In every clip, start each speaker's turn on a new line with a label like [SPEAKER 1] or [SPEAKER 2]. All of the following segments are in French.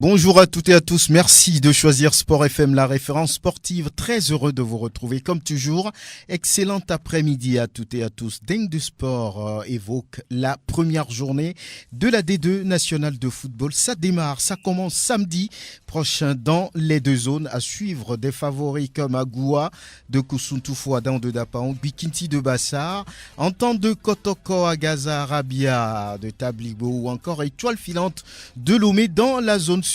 [SPEAKER 1] Bonjour à toutes et à tous, merci de choisir Sport FM, la référence sportive. Très heureux de vous retrouver comme toujours. Excellent après-midi à toutes et à tous. Dingue du Sport évoque la première journée de la D2 nationale de football. Ça démarre, ça commence samedi prochain dans les deux zones. À suivre des favoris comme Agoua de Koussountoufou, Adam de Dapaon, Bikinti de Bassar, Entente de Kotoko, Agaza, Rabia de Tablibo ou encore Étoile filante de Lomé dans la zone sud.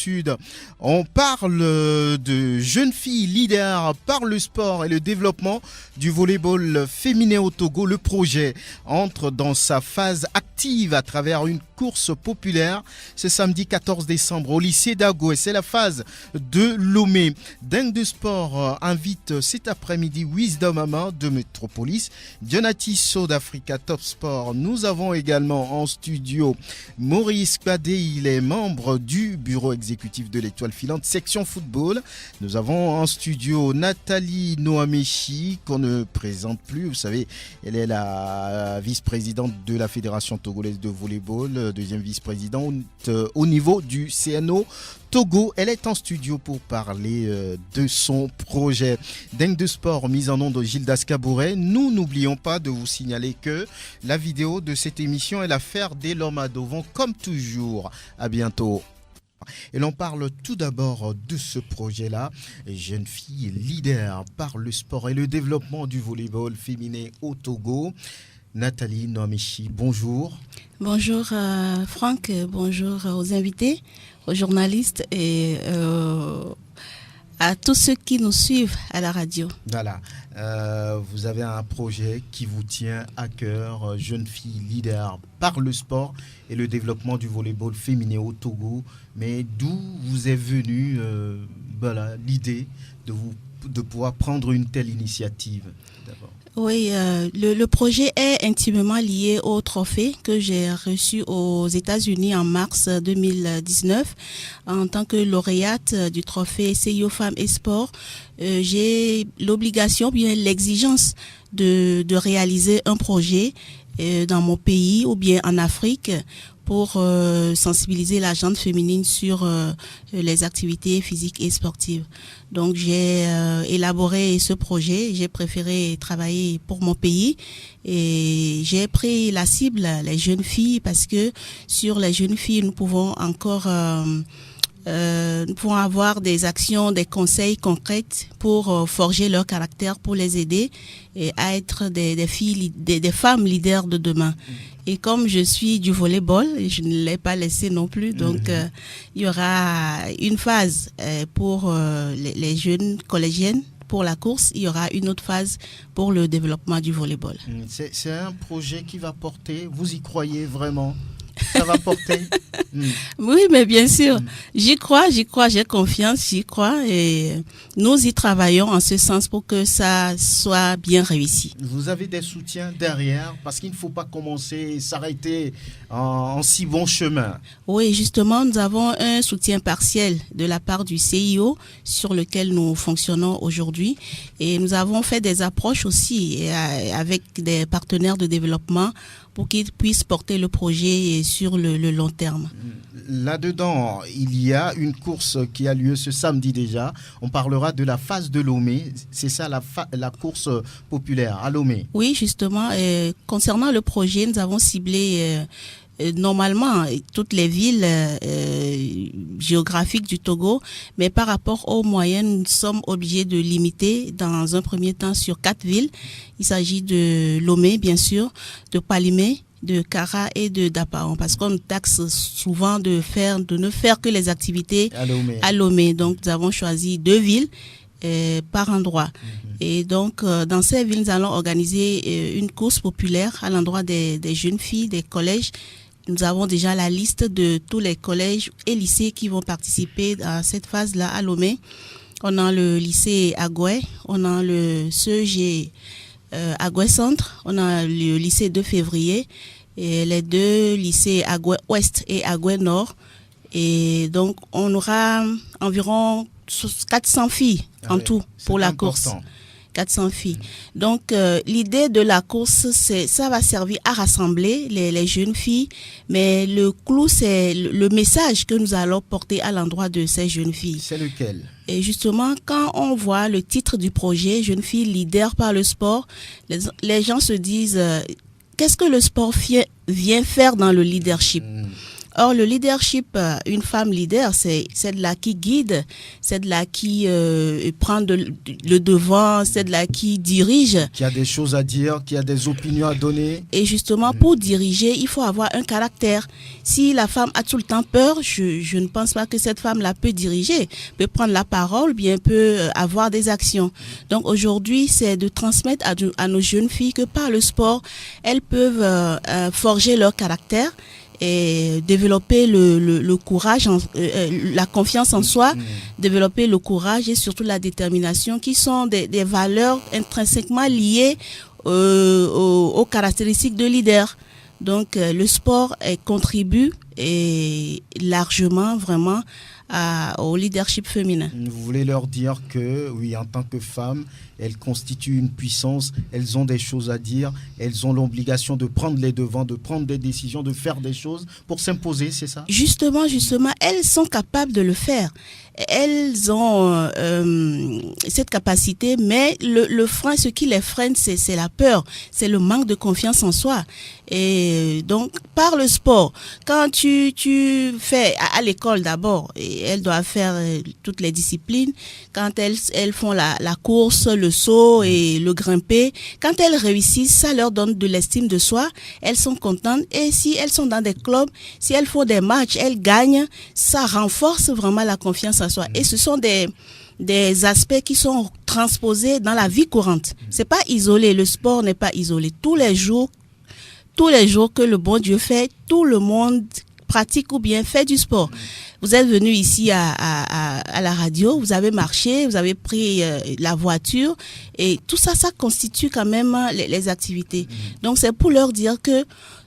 [SPEAKER 1] On parle de jeunes filles leaders par le sport et le développement du volleyball féminin au Togo. Le projet entre dans sa phase active à travers une course populaire ce samedi 14 décembre au lycée d'Ago et c'est la phase de Lomé. Dingue de Sport invite cet après-midi Wisdom Ama de Metropolis, Dionati So d'Africa Top Sport. Nous avons également en studio Maurice Badé, il est membre du bureau exécutif de l'Étoile filante section football. Nous avons en studio Nathalie Noamechi qu'on ne présente plus, vous savez, elle est la vice-présidente de la Fédération togolaise de volleyball, deuxième vice-présidente au niveau du CNO Togo. Elle est en studio pour parler de son projet. Dingue de Sport, mise en nom de Gildas Cabouret. Nous n'oublions pas de vous signaler que la vidéo de cette émission est l'affaire des Loma Dovon, comme toujours. À bientôt. Et l'on parle tout d'abord de ce projet-là, jeune fille leader par le sport et le développement du volleyball féminin au Togo. Nathalie Noamechi, bonjour.
[SPEAKER 2] Bonjour Franck, bonjour aux invités, aux journalistes et à tous ceux qui nous suivent à la radio.
[SPEAKER 1] Voilà, vous avez un projet qui vous tient à cœur, jeune fille leader par le sport et le développement du volleyball féminin au Togo. Mais d'où vous est venue l'idée de pouvoir prendre une telle initiative d'abord?
[SPEAKER 2] Oui, le projet est intimement lié au trophée que j'ai reçu aux États-Unis en mars 2019 en tant que lauréate du trophée CIO Femmes et Sport. J'ai l'obligation, bien l'exigence de réaliser un projet dans mon pays ou bien en Afrique pour sensibiliser la gente féminine sur les activités physiques et sportives. Donc j'ai élaboré ce projet, j'ai préféré travailler pour mon pays et j'ai pris la cible, les jeunes filles, parce que sur les jeunes filles, nous pouvons encore nous pouvons avoir des actions, des conseils concrets pour forger leur caractère, pour les aider et à être des filles, des femmes leaders de demain. Et comme je suis du volleyball, je ne l'ai pas laissé non plus, donc il y aura une phase pour les jeunes collégiennes. Pour la course, il y aura une autre phase pour le développement du volleyball.
[SPEAKER 1] C'est un projet qui va porter, vous y croyez vraiment? Ça va porter?
[SPEAKER 2] Oui, mais bien sûr, j'y crois, j'ai confiance, j'y crois et nous y travaillons en ce sens pour que ça soit bien réussi.
[SPEAKER 1] Vous avez des soutiens derrière parce qu'il ne faut pas commencer et s'arrêter en si bon chemin.
[SPEAKER 2] Oui, justement, nous avons un soutien partiel de la part du CIO sur lequel nous fonctionnons aujourd'hui et nous avons fait des approches aussi avec des partenaires de développement pour qu'ils puissent porter le projet sur le long terme.
[SPEAKER 1] Là-dedans, il y a une course qui a lieu ce samedi déjà. On parlera de la phase de Lomé. C'est ça la course populaire à Lomé.
[SPEAKER 2] Oui, justement. Concernant le projet, nous avons ciblé normalement toutes les villes géographiques du Togo, mais par rapport aux moyens, nous sommes obligés de limiter dans un premier temps sur 4 villes. Il s'agit de Lomé, bien sûr, de Palimé, de Kara et de Dapaon, parce qu'on nous taxe souvent de ne faire que les activités à Lomé. Donc, nous avons choisi 2 villes par endroit. Et donc, dans ces villes, nous allons organiser une course populaire à l'endroit des jeunes filles, des collèges. Nous avons déjà la liste de tous les collèges et lycées qui vont participer à cette phase-là à Lomé. On a le lycée Agoué, on a le CEG Agoué Centre, on a le lycée 2 février et les 2 lycées Agoué Ouest et Agoué Nord. Et donc, on aura environ 400 filles en tout pour la course. 400 filles. Donc, l'idée de la course, ça va servir à rassembler les jeunes filles, mais le clou, c'est le message que nous allons porter à l'endroit de ces jeunes filles.
[SPEAKER 1] C'est lequel?
[SPEAKER 2] Et justement, quand on voit le titre du projet, Jeunes filles leaders par le sport, les gens se disent, qu'est-ce que le sport vient faire dans le leadership? Or, le leadership, une femme leader, c'est de là qui guide, c'est de là qui prend le devant, c'est de là qui dirige.
[SPEAKER 1] Qui a des choses à dire, qui a des opinions à donner.
[SPEAKER 2] Et justement, pour diriger, il faut avoir un caractère. Si la femme a tout le temps peur, je ne pense pas que cette femme-là peut diriger, peut prendre la parole, bien peut avoir des actions. Donc aujourd'hui, c'est de transmettre à nos jeunes filles que par le sport, elles peuvent forger leur caractère et développer le courage, la confiance en soi, développer le courage et surtout la détermination qui sont des valeurs intrinsèquement liées aux caractéristiques de leader. Donc le sport contribue et largement vraiment au leadership féminin.
[SPEAKER 1] Vous voulez leur dire que, oui, en tant que femmes, elles constituent une puissance, elles ont des choses à dire, elles ont l'obligation de prendre les devants, de prendre des décisions, de faire des choses pour s'imposer, c'est ça? Justement,
[SPEAKER 2] elles sont capables de le faire. Elles ont cette capacité, mais le frein, ce qui les freine, c'est la peur, c'est le manque de confiance en soi. Et donc, par le sport, quand tu fais à l'école d'abord, et elles doivent faire toutes les disciplines, quand elles font la course, le saut et le grimper, quand elles réussissent, ça leur donne de l'estime de soi, elles sont contentes. Et si elles sont dans des clubs, si elles font des matchs, elles gagnent, ça renforce vraiment la confiance en soi. Et ce sont des aspects qui sont transposés dans la vie courante. C'est pas isolé, le sport n'est pas isolé. Tous les jours que le bon Dieu fait, tout le monde pratique ou bien fait du sport. Vous êtes venu ici à la radio, vous avez marché, vous avez pris la voiture et tout ça, ça constitue quand même les activités. Donc c'est pour leur dire que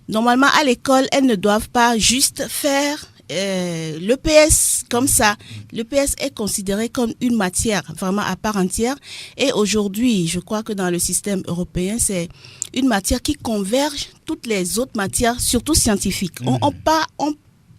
[SPEAKER 2] normalement à l'école, elles ne doivent pas juste faire l'EPS comme ça. L'EPS est considéré comme une matière vraiment à part entière et aujourd'hui, je crois que dans le système européen, c'est une matière qui converge toutes les autres matières, surtout scientifiques. On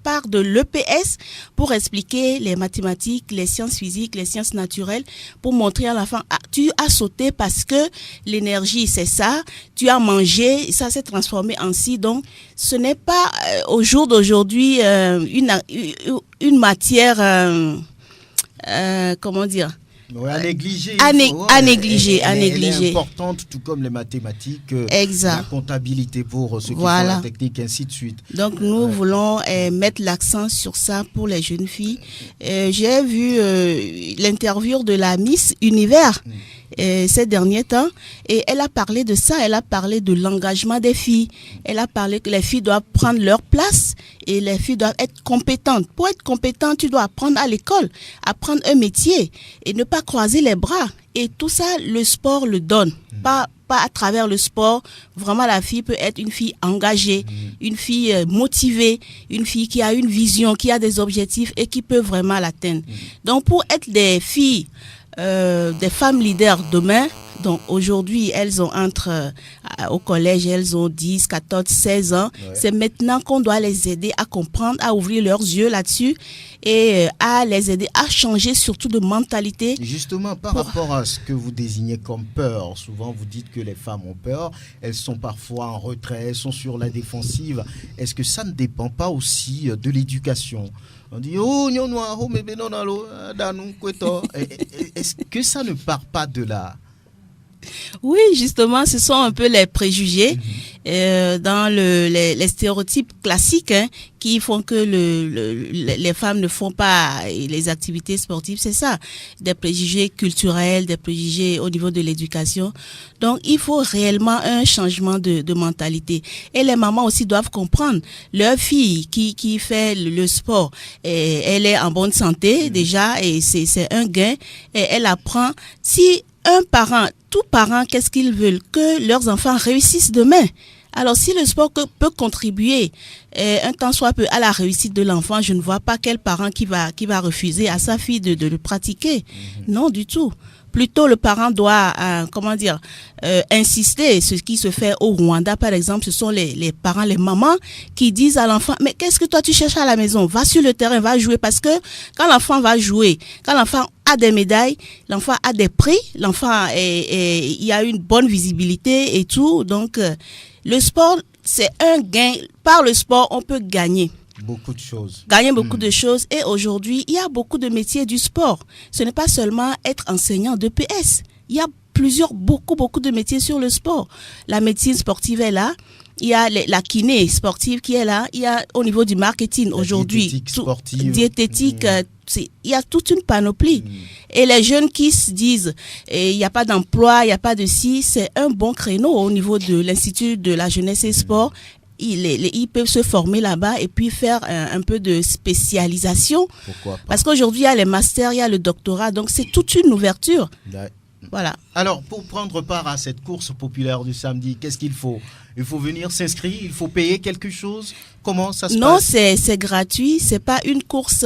[SPEAKER 2] part de l'EPS pour expliquer les mathématiques, les sciences physiques, les sciences naturelles, pour montrer à l'enfant, tu as sauté parce que l'énergie c'est ça, tu as mangé, ça s'est transformé en ci. Donc ce n'est pas au jour d'aujourd'hui une matière, comment dire,
[SPEAKER 1] à négliger.
[SPEAKER 2] À négliger.
[SPEAKER 1] Elle est importante, tout comme les mathématiques, la comptabilité pour ceux qui font la technique, ainsi de suite.
[SPEAKER 2] Donc nous voulons mettre l'accent sur ça pour les jeunes filles. J'ai vu l'interview de la Miss Univers ces derniers temps et elle a parlé de ça, elle a parlé de l'engagement des filles. Elle a parlé que les filles doivent prendre leur place et les filles doivent être compétentes. Pour être compétente, tu dois apprendre à l'école, apprendre un métier et ne pas croiser les bras. Et tout ça, le sport le donne. Pas à travers le sport. Vraiment, la fille peut être une fille engagée, une fille motivée, une fille qui a une vision, qui a des objectifs et qui peut vraiment l'atteindre. Donc, pour être des filles, des femmes leaders demain, donc aujourd'hui elles ont au collège, elles ont 10, 14, 16 ans. Ouais. C'est maintenant qu'on doit les aider à comprendre, à ouvrir leurs yeux là-dessus et à les aider à changer surtout de mentalité.
[SPEAKER 1] Justement, par rapport à ce que vous désignez comme peur, souvent vous dites que les femmes ont peur, elles sont parfois en retrait, elles sont sur la défensive. Est-ce que ça ne dépend pas aussi de l'éducation ? On dit est-ce que ça ne part pas de là?
[SPEAKER 2] Oui, justement, ce sont un peu les préjugés dans les stéréotypes classiques qui font que les femmes ne font pas les activités sportives. C'est ça, des préjugés culturels, des préjugés au niveau de l'éducation. Donc, il faut réellement un changement de mentalité. Et les mamans aussi doivent comprendre. Leur fille qui fait le sport, elle est en bonne santé déjà et c'est un gain. Et elle apprend. Si tout parent, qu'est-ce qu'ils veulent? Que leurs enfants réussissent demain. Alors, si le sport peut contribuer un tant soit peu à la réussite de l'enfant, je ne vois pas quel parent qui va refuser à sa fille de le pratiquer. Non, du tout. plutôt le parent doit, insister. Ce qui se fait au Rwanda, par exemple, ce sont les parents, les mamans qui disent à l'enfant, mais qu'est-ce que toi tu cherches à la maison? Va sur le terrain, va jouer, parce que quand l'enfant va jouer, quand l'enfant a des médailles, l'enfant a des prix, l'enfant il y a une bonne visibilité et tout. Donc, le sport, c'est un gain. Par le sport, on peut gagner.
[SPEAKER 1] Beaucoup de choses.
[SPEAKER 2] Gagner beaucoup de choses. Et aujourd'hui, il y a beaucoup de métiers du sport. Ce n'est pas seulement être enseignant de PS. Il y a beaucoup de métiers sur le sport. La médecine sportive est là. Il y a la kiné sportive qui est là. Il y a au niveau du marketing aujourd'hui. Diététique, il y a toute une panoplie. Et les jeunes qui se disent, il n'y a pas d'emploi, il n'y a pas de ci, c'est un bon créneau au niveau de l'Institut de la jeunesse et sport. Ils peuvent se former là-bas et puis faire un peu de spécialisation.
[SPEAKER 1] Pourquoi pas?
[SPEAKER 2] Parce qu'aujourd'hui, il y a les masters, il y a le doctorat. Donc, c'est toute une ouverture. Voilà.
[SPEAKER 1] Alors, pour prendre part à cette course populaire du samedi, qu'est-ce qu'il faut? Il faut venir s'inscrire? Il faut payer quelque chose? Comment ça se passe?
[SPEAKER 2] Non, c'est gratuit. C'est pas une course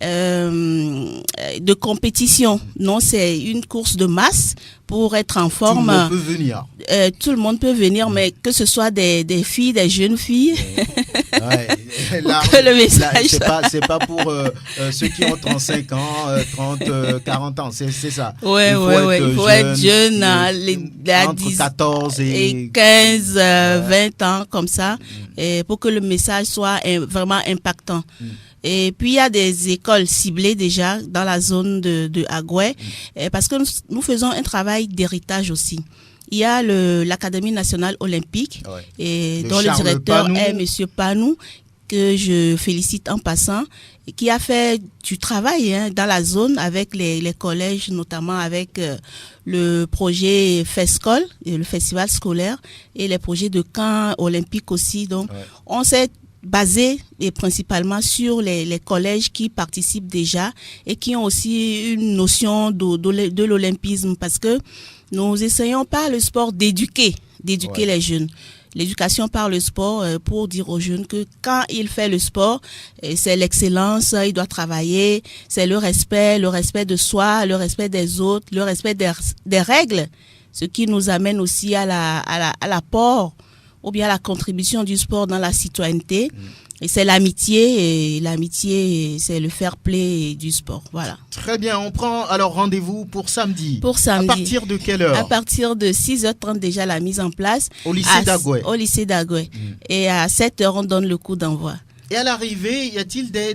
[SPEAKER 2] de compétition. Non, c'est une course de masse pour être en forme.
[SPEAKER 1] Tout le monde peut venir.
[SPEAKER 2] Tout le monde peut venir, mais que ce soit des filles, des jeunes filles.
[SPEAKER 1] Là,
[SPEAKER 2] que le message.
[SPEAKER 1] C'est pas pour ceux qui ont 35 ans, 30, 40 ans. C'est ça.
[SPEAKER 2] Ouais, il faut être jeune,
[SPEAKER 1] entre 14 et
[SPEAKER 2] 15, 20 ans, comme ça, et pour que le message soit vraiment impactant. Et puis, il y a des écoles ciblées déjà dans la zone de Agoué, parce que nous faisons un travail d'héritage aussi. Il y a l'Académie nationale olympique, et dont le directeur est Monsieur Panou, que je félicite en passant, et qui a fait du travail dans la zone avec les collèges, notamment avec le projet FESCOL, le festival scolaire, et les projets de camp olympique aussi. Donc, on s'est basé et principalement sur les collèges qui participent déjà et qui ont aussi une notion de l'olympisme, parce que nous essayons par le sport d'éduquer les jeunes. L'éducation par le sport pour dire aux jeunes que quand il fait le sport, c'est l'excellence, il doit travailler, c'est le respect de soi, le respect des autres, le respect des règles, ce qui nous amène aussi à l'apport ou bien à la contribution du sport dans la citoyenneté. Et c'est l'amitié, et l'amitié, c'est le fair play du sport. Voilà.
[SPEAKER 1] Très bien, on prend alors rendez-vous pour samedi.
[SPEAKER 2] Pour samedi.
[SPEAKER 1] À partir de quelle heure?
[SPEAKER 2] À partir de 6h30 déjà la mise en place.
[SPEAKER 1] Au lycée d'Agoué.
[SPEAKER 2] Au lycée d'Agoué. Et à 7h, on donne le coup d'envoi.
[SPEAKER 1] Et à l'arrivée, y a-t-il des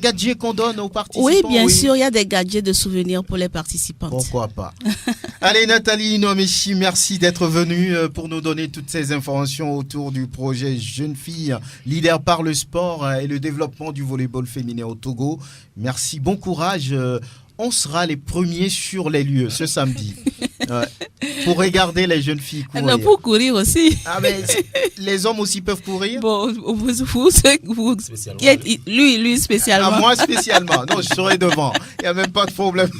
[SPEAKER 1] gadgets qu'on donne aux participants?
[SPEAKER 2] Oui, bien sûr, il y a des gadgets de souvenirs pour les participantes.
[SPEAKER 1] Pourquoi pas? Allez, Nathalie Nomechi, merci d'être venue pour nous donner toutes ces informations autour du projet Jeunes Filles, leader par le sport et le développement du volleyball féminin au Togo. Merci, bon courage. On sera les premiers sur les lieux ce samedi pour regarder les jeunes filles courir.
[SPEAKER 2] Non, pour courir aussi.
[SPEAKER 1] Ah, mais les hommes aussi peuvent courir?
[SPEAKER 2] Bon, vous lui spécialement.
[SPEAKER 1] Ah, moi spécialement. Non, je serai devant. Il n'y a même pas de problème.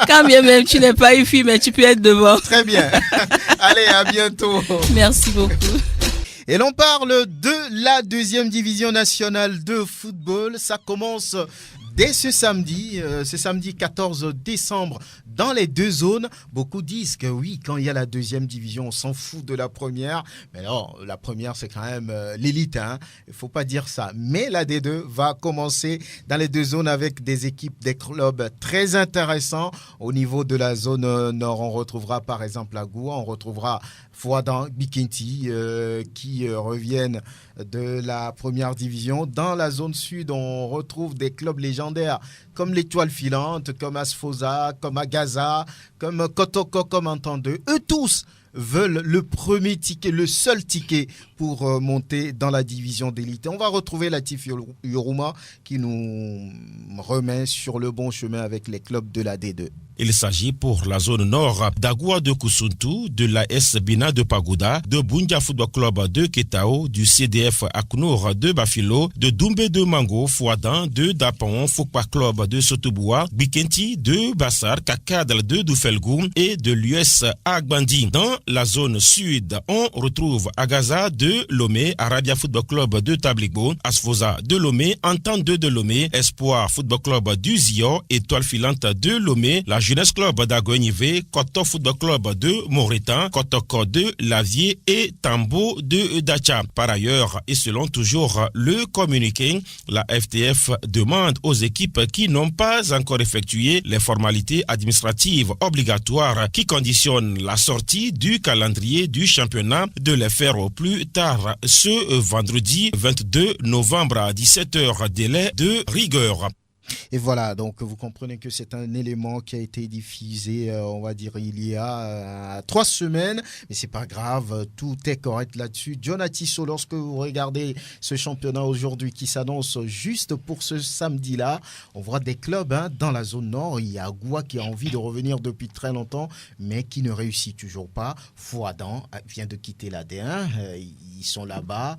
[SPEAKER 2] Quand bien même tu n'es pas une fille, mais tu peux être devant.
[SPEAKER 1] Très bien. Allez, à bientôt.
[SPEAKER 2] Merci beaucoup.
[SPEAKER 1] Et l'on parle de la deuxième division nationale de football. Ça commence dès ce samedi 14 décembre, dans les deux zones. Beaucoup disent que oui, quand il y a la deuxième division, on s'en fout de la première. Mais non, la première, c'est quand même l'élite. Il ne faut pas dire ça. Mais la D2 va commencer dans les deux zones avec des équipes, des clubs très intéressants. Au niveau de la zone nord, on retrouvera par exemple la Goua, on retrouvera Fouadan, Bikinti qui reviennent de la première division. Dans la zone sud, on retrouve des clubs légendaires comme l'Étoile Filante, comme Asfosa, comme Agaza, comme Kotoko, comme Entendeux. Eux tous veulent le premier ticket, le seul ticket pour monter dans la division d'élite. On va retrouver Latif Yoruma qui nous remet sur le bon chemin avec les clubs de la D2.
[SPEAKER 3] Il s'agit pour la zone nord d'Agua de Kusuntu, de la S Bina de Pagoda, de Bundia Football Club de Ketao, du CDF Aknour de Bafilo, de Doumbé de Mango, Fouadan de Dapon, Football Club de Sotoboua, Bikenti de Bassar, Kakadal de Doufelgou et de l'US Agbandi. Dans la zone sud, on retrouve Agaza de Lomé, Arabia Football Club de Tabligbo, Asfosa de Lomé, Entente de Lomé, Espoir Football Club du Zio, Étoile Filante de Lomé, la Jeunesse Club d'Agoignivé, Koto Football Club de Moretan, Kotoko de Lavier et Tambo de Dacha. Par ailleurs, et selon toujours le communiqué, la FTF demande aux équipes qui n'ont pas encore effectué les formalités administratives obligatoires qui conditionnent la sortie du calendrier du championnat de les faire au plus tard ce vendredi 22 novembre à 17h, délai de rigueur.
[SPEAKER 1] Et voilà, donc vous comprenez que c'est un élément qui a été diffusé, on va dire, il y a 3 semaines, mais c'est pas grave, tout est correct là-dessus. John Atisso, lorsque vous regardez ce championnat aujourd'hui qui s'annonce juste pour ce samedi-là, on voit des clubs dans la zone nord. Il y a Goua qui a envie de revenir depuis très longtemps, mais qui ne réussit toujours pas. Fouadan vient de quitter la D1, ils sont là-bas.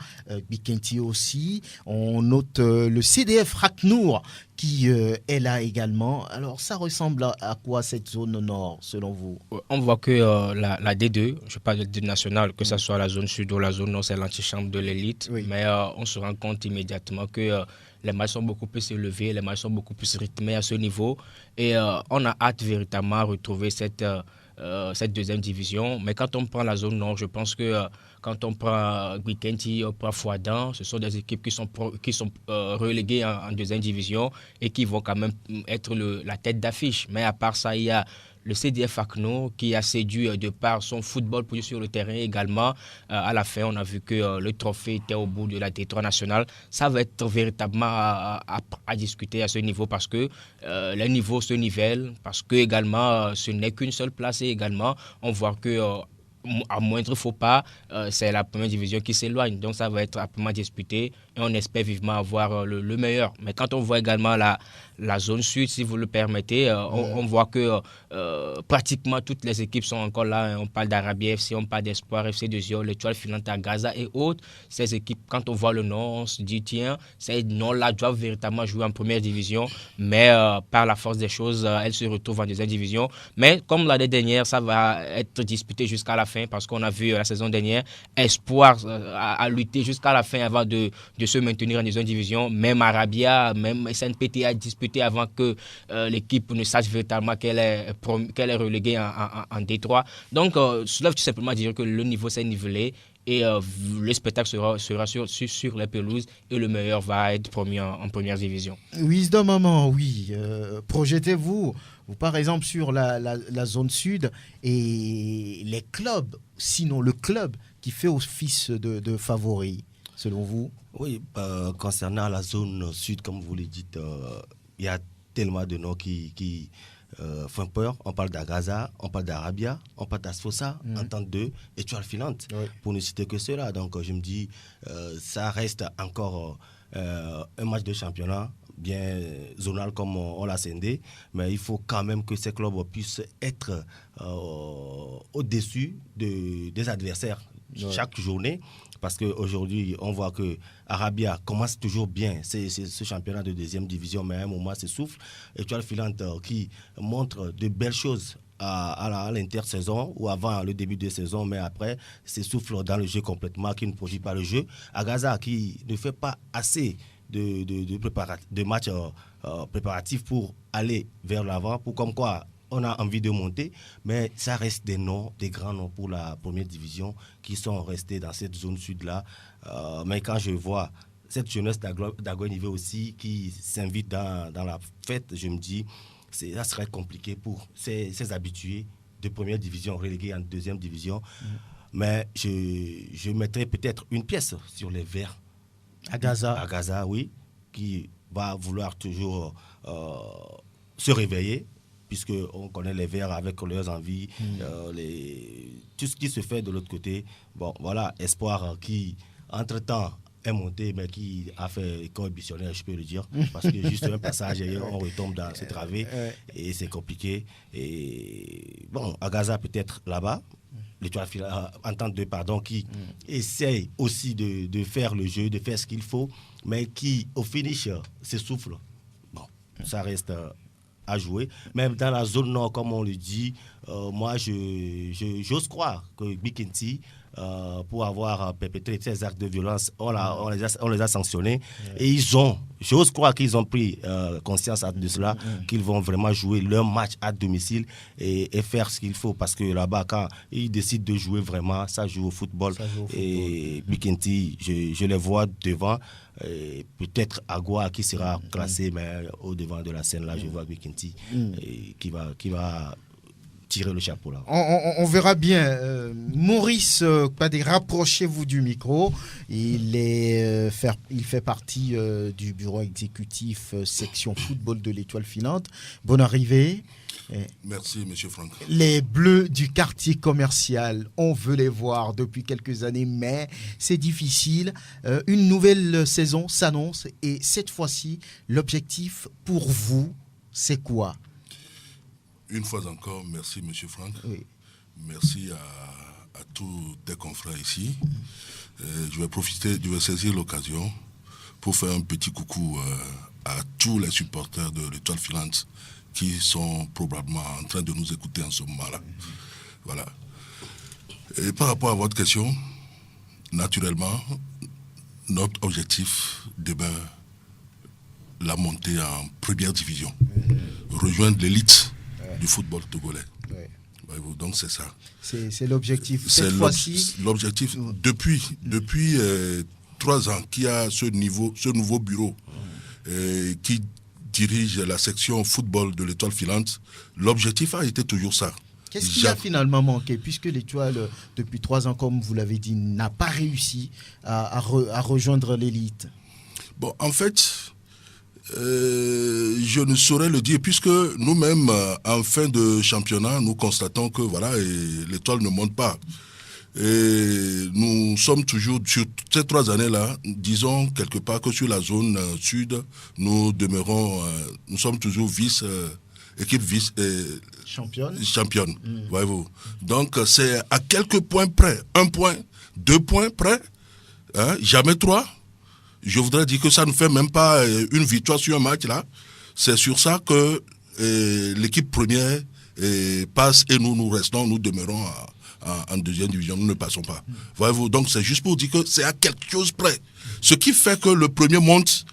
[SPEAKER 1] Bikenti aussi. On note le CDF Raknour qui est là également. Alors, ça ressemble à quoi cette zone nord, selon vous?
[SPEAKER 4] On voit que la D2, je parle de D2 nationale, que ce soit la zone sud ou la zone nord, c'est l'antichambre de l'élite. Oui. Mais on se rend compte immédiatement que les matchs sont beaucoup plus élevés, les matchs sont beaucoup plus rythmés à ce niveau. Et on a hâte véritablement à retrouver cette deuxième division. Mais quand on prend la zone nord, je pense que quand on prend Bikenti, on prend Fouadan, ce sont des équipes qui sont reléguées en deuxième division et qui vont quand même être la tête d'affiche. Mais à part ça, il y a le CDF Akno qui a séduit de par son football produit sur le terrain également. À la fin, on a vu que le trophée était au bout de la D3 nationale. Ça va être véritablement à discuter à ce niveau parce que les niveaux se nivellent, parce que également ce n'est qu'une seule place et également on voit que à moindre faux pas, c'est la première division qui s'éloigne. Donc ça va être rapidement disputé et on espère vivement avoir le meilleur. Mais quand on voit également la zone sud, si vous le permettez, on voit que pratiquement toutes les équipes sont encore là. On parle d'Arabie FC, on parle d'Espoir FC de Zio, l'Étoile Filante à Gaza et autres. Ces équipes, quand on voit le nom, on se dit tiens, ces noms-là doivent véritablement jouer en première division. Mais par la force des choses, elles se retrouvent en deuxième division. Mais comme l'année dernière, ça va être disputé jusqu'à la fin parce qu'on a vu la saison dernière, Espoir a lutté jusqu'à la fin avant de se maintenir en deuxième division. Même Arabia, même SNPT a disputé avant que l'équipe ne sache véritablement qu'elle est reléguée en D3. Donc, cela veut tout simplement dire que le niveau s'est nivelé et le spectacle sera sur les pelouses et le meilleur va être promu en première division.
[SPEAKER 1] Wisdom Maman, oui. Projetez-vous, par exemple, sur la zone sud et les clubs, sinon le club qui fait office de favori, selon vous?
[SPEAKER 5] Oui, concernant la zone sud, comme vous le dites, il y a tellement de noms qui font peur. On parle d'Agaza, on parle d'Arabia, on parle d'Asfosa, Entente 2, Étoile Filante, pour ne citer que cela. Donc je me dis, ça reste encore un match de championnat bien zonal comme on l'a scindé, mais il faut quand même que ces clubs puissent être au-dessus des adversaires chaque journée. Parce qu'aujourd'hui, on voit que Arabia commence toujours bien. C'est ce championnat de deuxième division, mais à un moment, c'est souffle. Étoile Filante qui montre de belles choses à l'intersaison ou avant le début de saison, mais après, c'est souffle dans le jeu complètement, qui ne produit pas le jeu. Agaza qui ne fait pas assez de matchs préparatifs pour aller vers l'avant, pour comme quoi on a envie de monter, mais ça reste des noms, des grands noms pour la première division qui sont restés dans cette zone sud-là. Mais quand je vois cette jeunesse d'Agoignivé aussi qui s'invite dans la fête, je me dis ça serait compliqué pour ces habitués de première division relégués en deuxième division. Mais je mettrais peut-être une pièce sur les Verts. Agaza, oui, qui va vouloir toujours se réveiller, puisqu'on connaît les Verts avec leurs envies, tout ce qui se fait de l'autre côté. Bon, voilà, Espoir qui, entre-temps, est monté, mais qui a fait école missionnaire, je peux le dire, parce que juste un passage, on retombe dans ce travées, et c'est compliqué. Et bon, Agaza peut-être là-bas, l'Étoile Entente 2, qui essaye aussi de faire le jeu, de faire ce qu'il faut, mais qui, au finish, s'essouffle. Bon, ça reste à jouer. Même dans la zone nord, comme on le dit, moi, j'ose croire que Bikenti, pour avoir perpétré ces actes de violence, on les a sanctionnés. Et j'ose croire qu'ils ont pris conscience de cela, qu'ils vont vraiment jouer leur match à domicile et faire ce qu'il faut. Parce que là-bas, quand ils décident de jouer vraiment, ça joue au football. Et Bikenti, je les vois devant. Peut-être Agua qui sera classé, mais au devant de la scène, là, je vois Bikenti qui va tirer le chapeau là.
[SPEAKER 1] On verra bien. Maurice, rapprochez-vous du micro. Il fait partie du bureau exécutif section football de l'Étoile Filante. Bonne arrivée.
[SPEAKER 6] Merci, M. Franck.
[SPEAKER 1] Les Bleus du quartier commercial, on veut les voir depuis quelques années, mais c'est difficile. Une nouvelle saison s'annonce et cette fois-ci, l'objectif pour vous, c'est quoi?
[SPEAKER 6] Une fois encore, merci M. Franck.
[SPEAKER 1] Oui.
[SPEAKER 6] Merci à tous tes confrères ici. Je vais saisir l'occasion pour faire un petit coucou à tous les supporters de l'Étoile Filante qui sont probablement en train de nous écouter en ce moment-là. Voilà. Et par rapport à votre question, naturellement, notre objectif demeure la montée en première division. Rejoindre l'élite du football togolais. Ouais. Donc c'est ça.
[SPEAKER 1] C'est l'objectif. Cette fois-ci,
[SPEAKER 6] l'objectif depuis 3 ans qu'il y a ce nouveau bureau qui dirige la section football de l'Étoile Filante. L'objectif a été toujours ça.
[SPEAKER 1] Qu'est-ce qui a finalement manqué, puisque l'Étoile, depuis 3 ans, comme vous l'avez dit, n'a pas réussi à rejoindre l'élite?
[SPEAKER 6] Bon, en fait, je ne saurais le dire, puisque nous-mêmes, en fin de championnat, nous constatons que voilà, l'Étoile ne monte pas. Et nous sommes toujours, sur ces 3 années-là, disons quelque part que sur la zone sud, nous sommes toujours équipe championne. Voyez-vous. Donc c'est à quelques points près, 1 point, 2 points près, jamais 3. Je voudrais dire que ça ne fait même pas une victoire sur un match là. C'est sur ça que l'équipe première passe et nous restons, nous demeurons en deuxième division, nous ne passons pas. Voyez-vous, donc c'est juste pour dire que c'est à quelque chose près. Ce qui fait que le premier monte,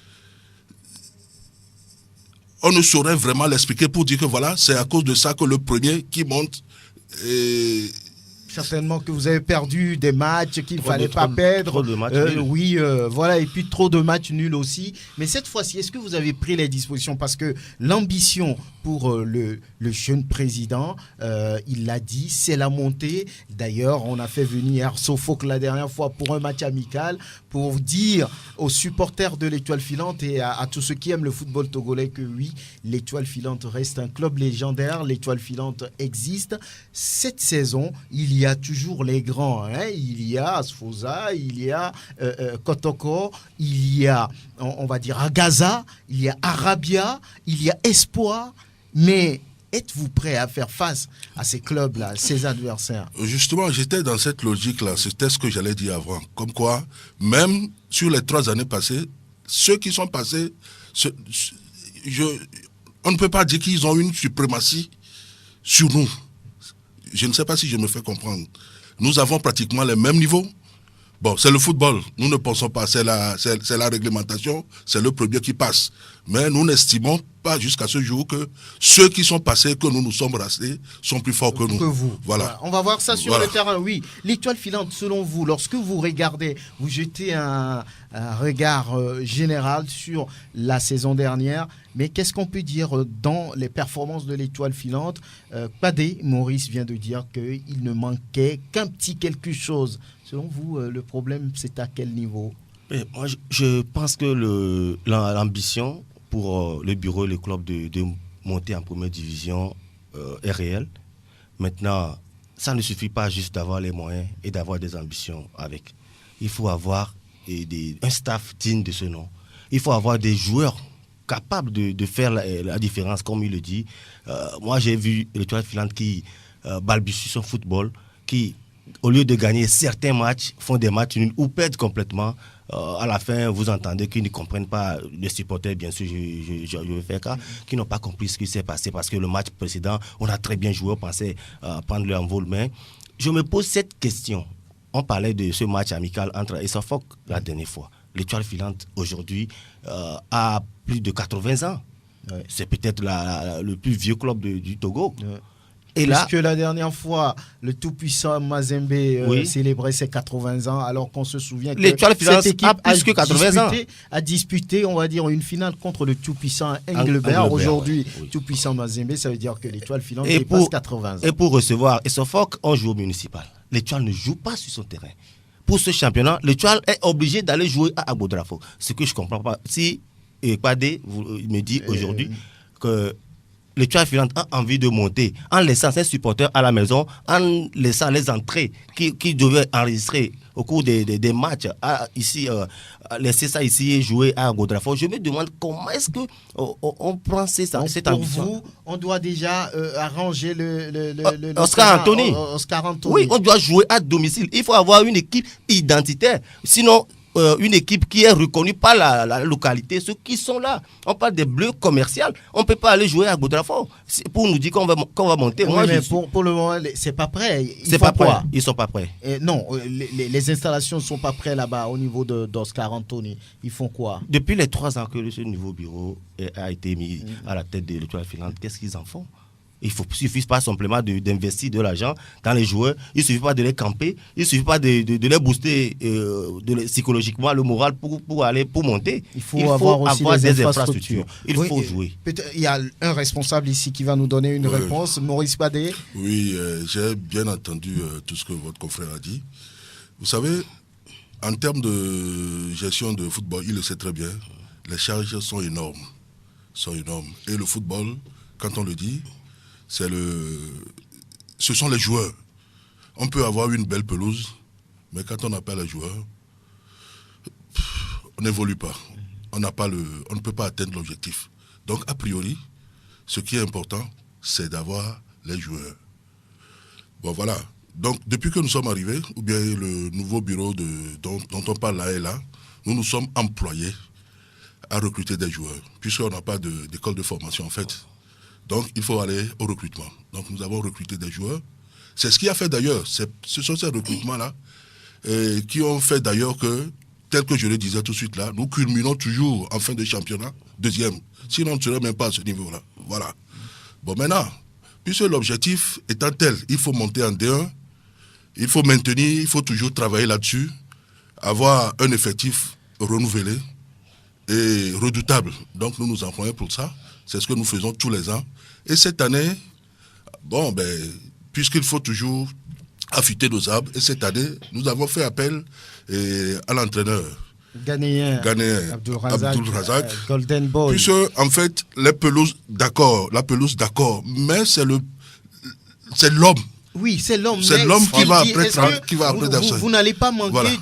[SPEAKER 6] on ne saurait vraiment l'expliquer pour dire que voilà, c'est à cause de ça que le premier qui monte.
[SPEAKER 1] Certainement que vous avez perdu des matchs qu'il ne fallait pas perdre.
[SPEAKER 5] Trop de matchs nuls.
[SPEAKER 1] Oui, voilà, et puis trop de matchs nuls aussi. Mais cette fois-ci, est-ce que vous avez pris les dispositions? Parce que l'ambition pour le jeune président, il l'a dit, c'est la montée. D'ailleurs, on a fait venir Sophocle la dernière fois pour un match amical, pour dire aux supporters de l'Étoile Filante et à tous ceux qui aiment le football togolais que oui, l'Étoile Filante reste un club légendaire, l'Étoile Filante existe. Cette saison, il y a toujours les grands, il y a Asfosa, il y a Kotoko, il y a, on va dire, Agaza, il y a Arabia, il y a Espoir, mais êtes-vous prêt à faire face à ces clubs-là, ces adversaires?
[SPEAKER 6] Justement, j'étais dans cette logique-là, c'était ce que j'allais dire avant, comme quoi, même sur les 3 années passées, ceux qui sont passés, on ne peut pas dire qu'ils ont une suprématie sur nous. Je ne sais pas si je me fais comprendre. Nous avons pratiquement les mêmes niveaux. Bon, c'est le football. Nous ne pensons pas, c'est la réglementation, c'est le premier qui passe. Mais nous n'estimons pas jusqu'à ce jour que ceux qui sont passés, que nous sommes restés, sont plus forts que nous.
[SPEAKER 1] Que vous.
[SPEAKER 6] Voilà.
[SPEAKER 1] On va voir ça sur le terrain, oui. L'Étoile Filante, selon vous, lorsque vous regardez, vous jetez un regard général sur la saison dernière, mais qu'est-ce qu'on peut dire dans les performances de l'Étoile Filante? Padé, Maurice vient de dire qu'il ne manquait qu'un petit quelque chose. Selon vous, le problème, c'est à quel niveau?
[SPEAKER 5] Moi, je pense que l'ambition pour le bureau et le club de monter en première division est réelle. Maintenant, ça ne suffit pas juste d'avoir les moyens et d'avoir des ambitions avec. Il faut avoir un staff digne de ce nom. Il faut avoir des joueurs capables de faire la différence, comme il le dit. Moi, j'ai vu l'Étoile Filante qui balbutie son football, qui, au lieu de gagner certains matchs, font des matchs nuls ou perdent complètement. à la fin, vous entendez qu'ils ne comprennent pas, les supporters, bien sûr, je vais faire cas, qui n'ont pas compris ce qui s'est passé parce que le match précédent, on a très bien joué, on pensait prendre le envol. Mais je me pose cette question. On parlait de ce match amical entre Essafock la dernière fois. L'Étoile filante, aujourd'hui, a plus de 80 ans. Ouais. C'est peut-être le plus vieux club du Togo. Ouais.
[SPEAKER 1] Et puisque la dernière fois, le tout-puissant Mazembe célébrait ses 80 ans, alors qu'on se souvient que cette équipe a disputé, on va dire, une finale contre le tout-puissant Engelbert. Aujourd'hui, tout-puissant Mazembe, ça veut dire que l'Étoile filante dépasse 80 ans.
[SPEAKER 5] Et pour recevoir Essafock, on joue au municipal. L'Étoile ne joue pas sur son terrain. Pour ce championnat, l'Étoile est obligé d'aller jouer à Agbodrafo. Ce que je ne comprends pas. Si Padé me dit aujourd'hui que l'Étoile filante a envie de monter en laissant ses supporters à la maison, en laissant les entrées qui devaient enregistrer au cours des matchs, laisser ça ici et jouer à Agbodrafo. Je me demande comment est-ce qu'on prend cette ambition.
[SPEAKER 1] Pour vous, on doit déjà arranger le
[SPEAKER 5] Oscar Anthony. Oui, on doit jouer à domicile. Il faut avoir une équipe identitaire. Sinon, une équipe qui est reconnue par la localité, ceux qui sont là. On parle des bleus commerciaux. On ne peut pas aller jouer à Agbodrafo pour nous dire qu'on va monter.
[SPEAKER 1] Oui, mais pour le moment, c'est pas prêt.
[SPEAKER 5] Ils ne sont pas prêts.
[SPEAKER 1] Non, les installations ne sont pas prêtes là-bas au niveau d'Oscar Anthony. Ils font quoi?
[SPEAKER 5] Depuis les 3 ans que ce nouveau bureau a été mis à la tête de l'Étoile filante, qu'est-ce qu'ils en font? Il ne suffit pas simplement d'investir de l'argent dans les joueurs. Il ne suffit pas de les camper. Il ne suffit pas de les booster psychologiquement, le moral pour monter.
[SPEAKER 1] Il faut avoir aussi des infrastructures.
[SPEAKER 5] Il faut jouer.
[SPEAKER 1] Il y a un responsable ici qui va nous donner une réponse. Maurice Padé.
[SPEAKER 6] Oui, j'ai bien entendu tout ce que votre confrère a dit. Vous savez, en termes de gestion de football, il le sait très bien, les charges sont énormes. Et le football, quand on le dit, ce sont les joueurs. On peut avoir une belle pelouse, mais quand on n'a pas les joueurs, on n'évolue pas. On ne peut pas atteindre l'objectif. Donc, a priori, ce qui est important, c'est d'avoir les joueurs. Bon, voilà. Donc, depuis que nous sommes arrivés, ou bien le nouveau bureau dont on parle là et là, nous nous sommes employés à recruter des joueurs, puisqu'on n'a pas d'école de formation, en fait. Donc, il faut aller au recrutement. Donc, nous avons recruté des joueurs. C'est ce qui a fait d'ailleurs, ce sont ces recrutements-là qui ont fait d'ailleurs que, tel que je le disais tout de suite là, nous culminons toujours en fin de championnat, 2e. Sinon, on ne serait même pas à ce niveau-là. Voilà. Bon, maintenant, puisque l'objectif étant tel, il faut monter en D1, il faut maintenir, il faut toujours travailler là-dessus, avoir un effectif renouvelé et redoutable. Donc, nous nous employons pour ça. C'est ce que nous faisons tous les ans. Et cette année, puisqu'il faut toujours affûter nos arbres, et cette année, nous avons fait appel à l'entraîneur
[SPEAKER 1] ghanéen Abdul Razak, Golden Boy.
[SPEAKER 6] Puisque, en fait, la pelouse d'accord, mais c'est l'homme.
[SPEAKER 1] Oui, c'est l'homme.
[SPEAKER 6] C'est l'homme qui va après
[SPEAKER 1] vous n'allez pas manquer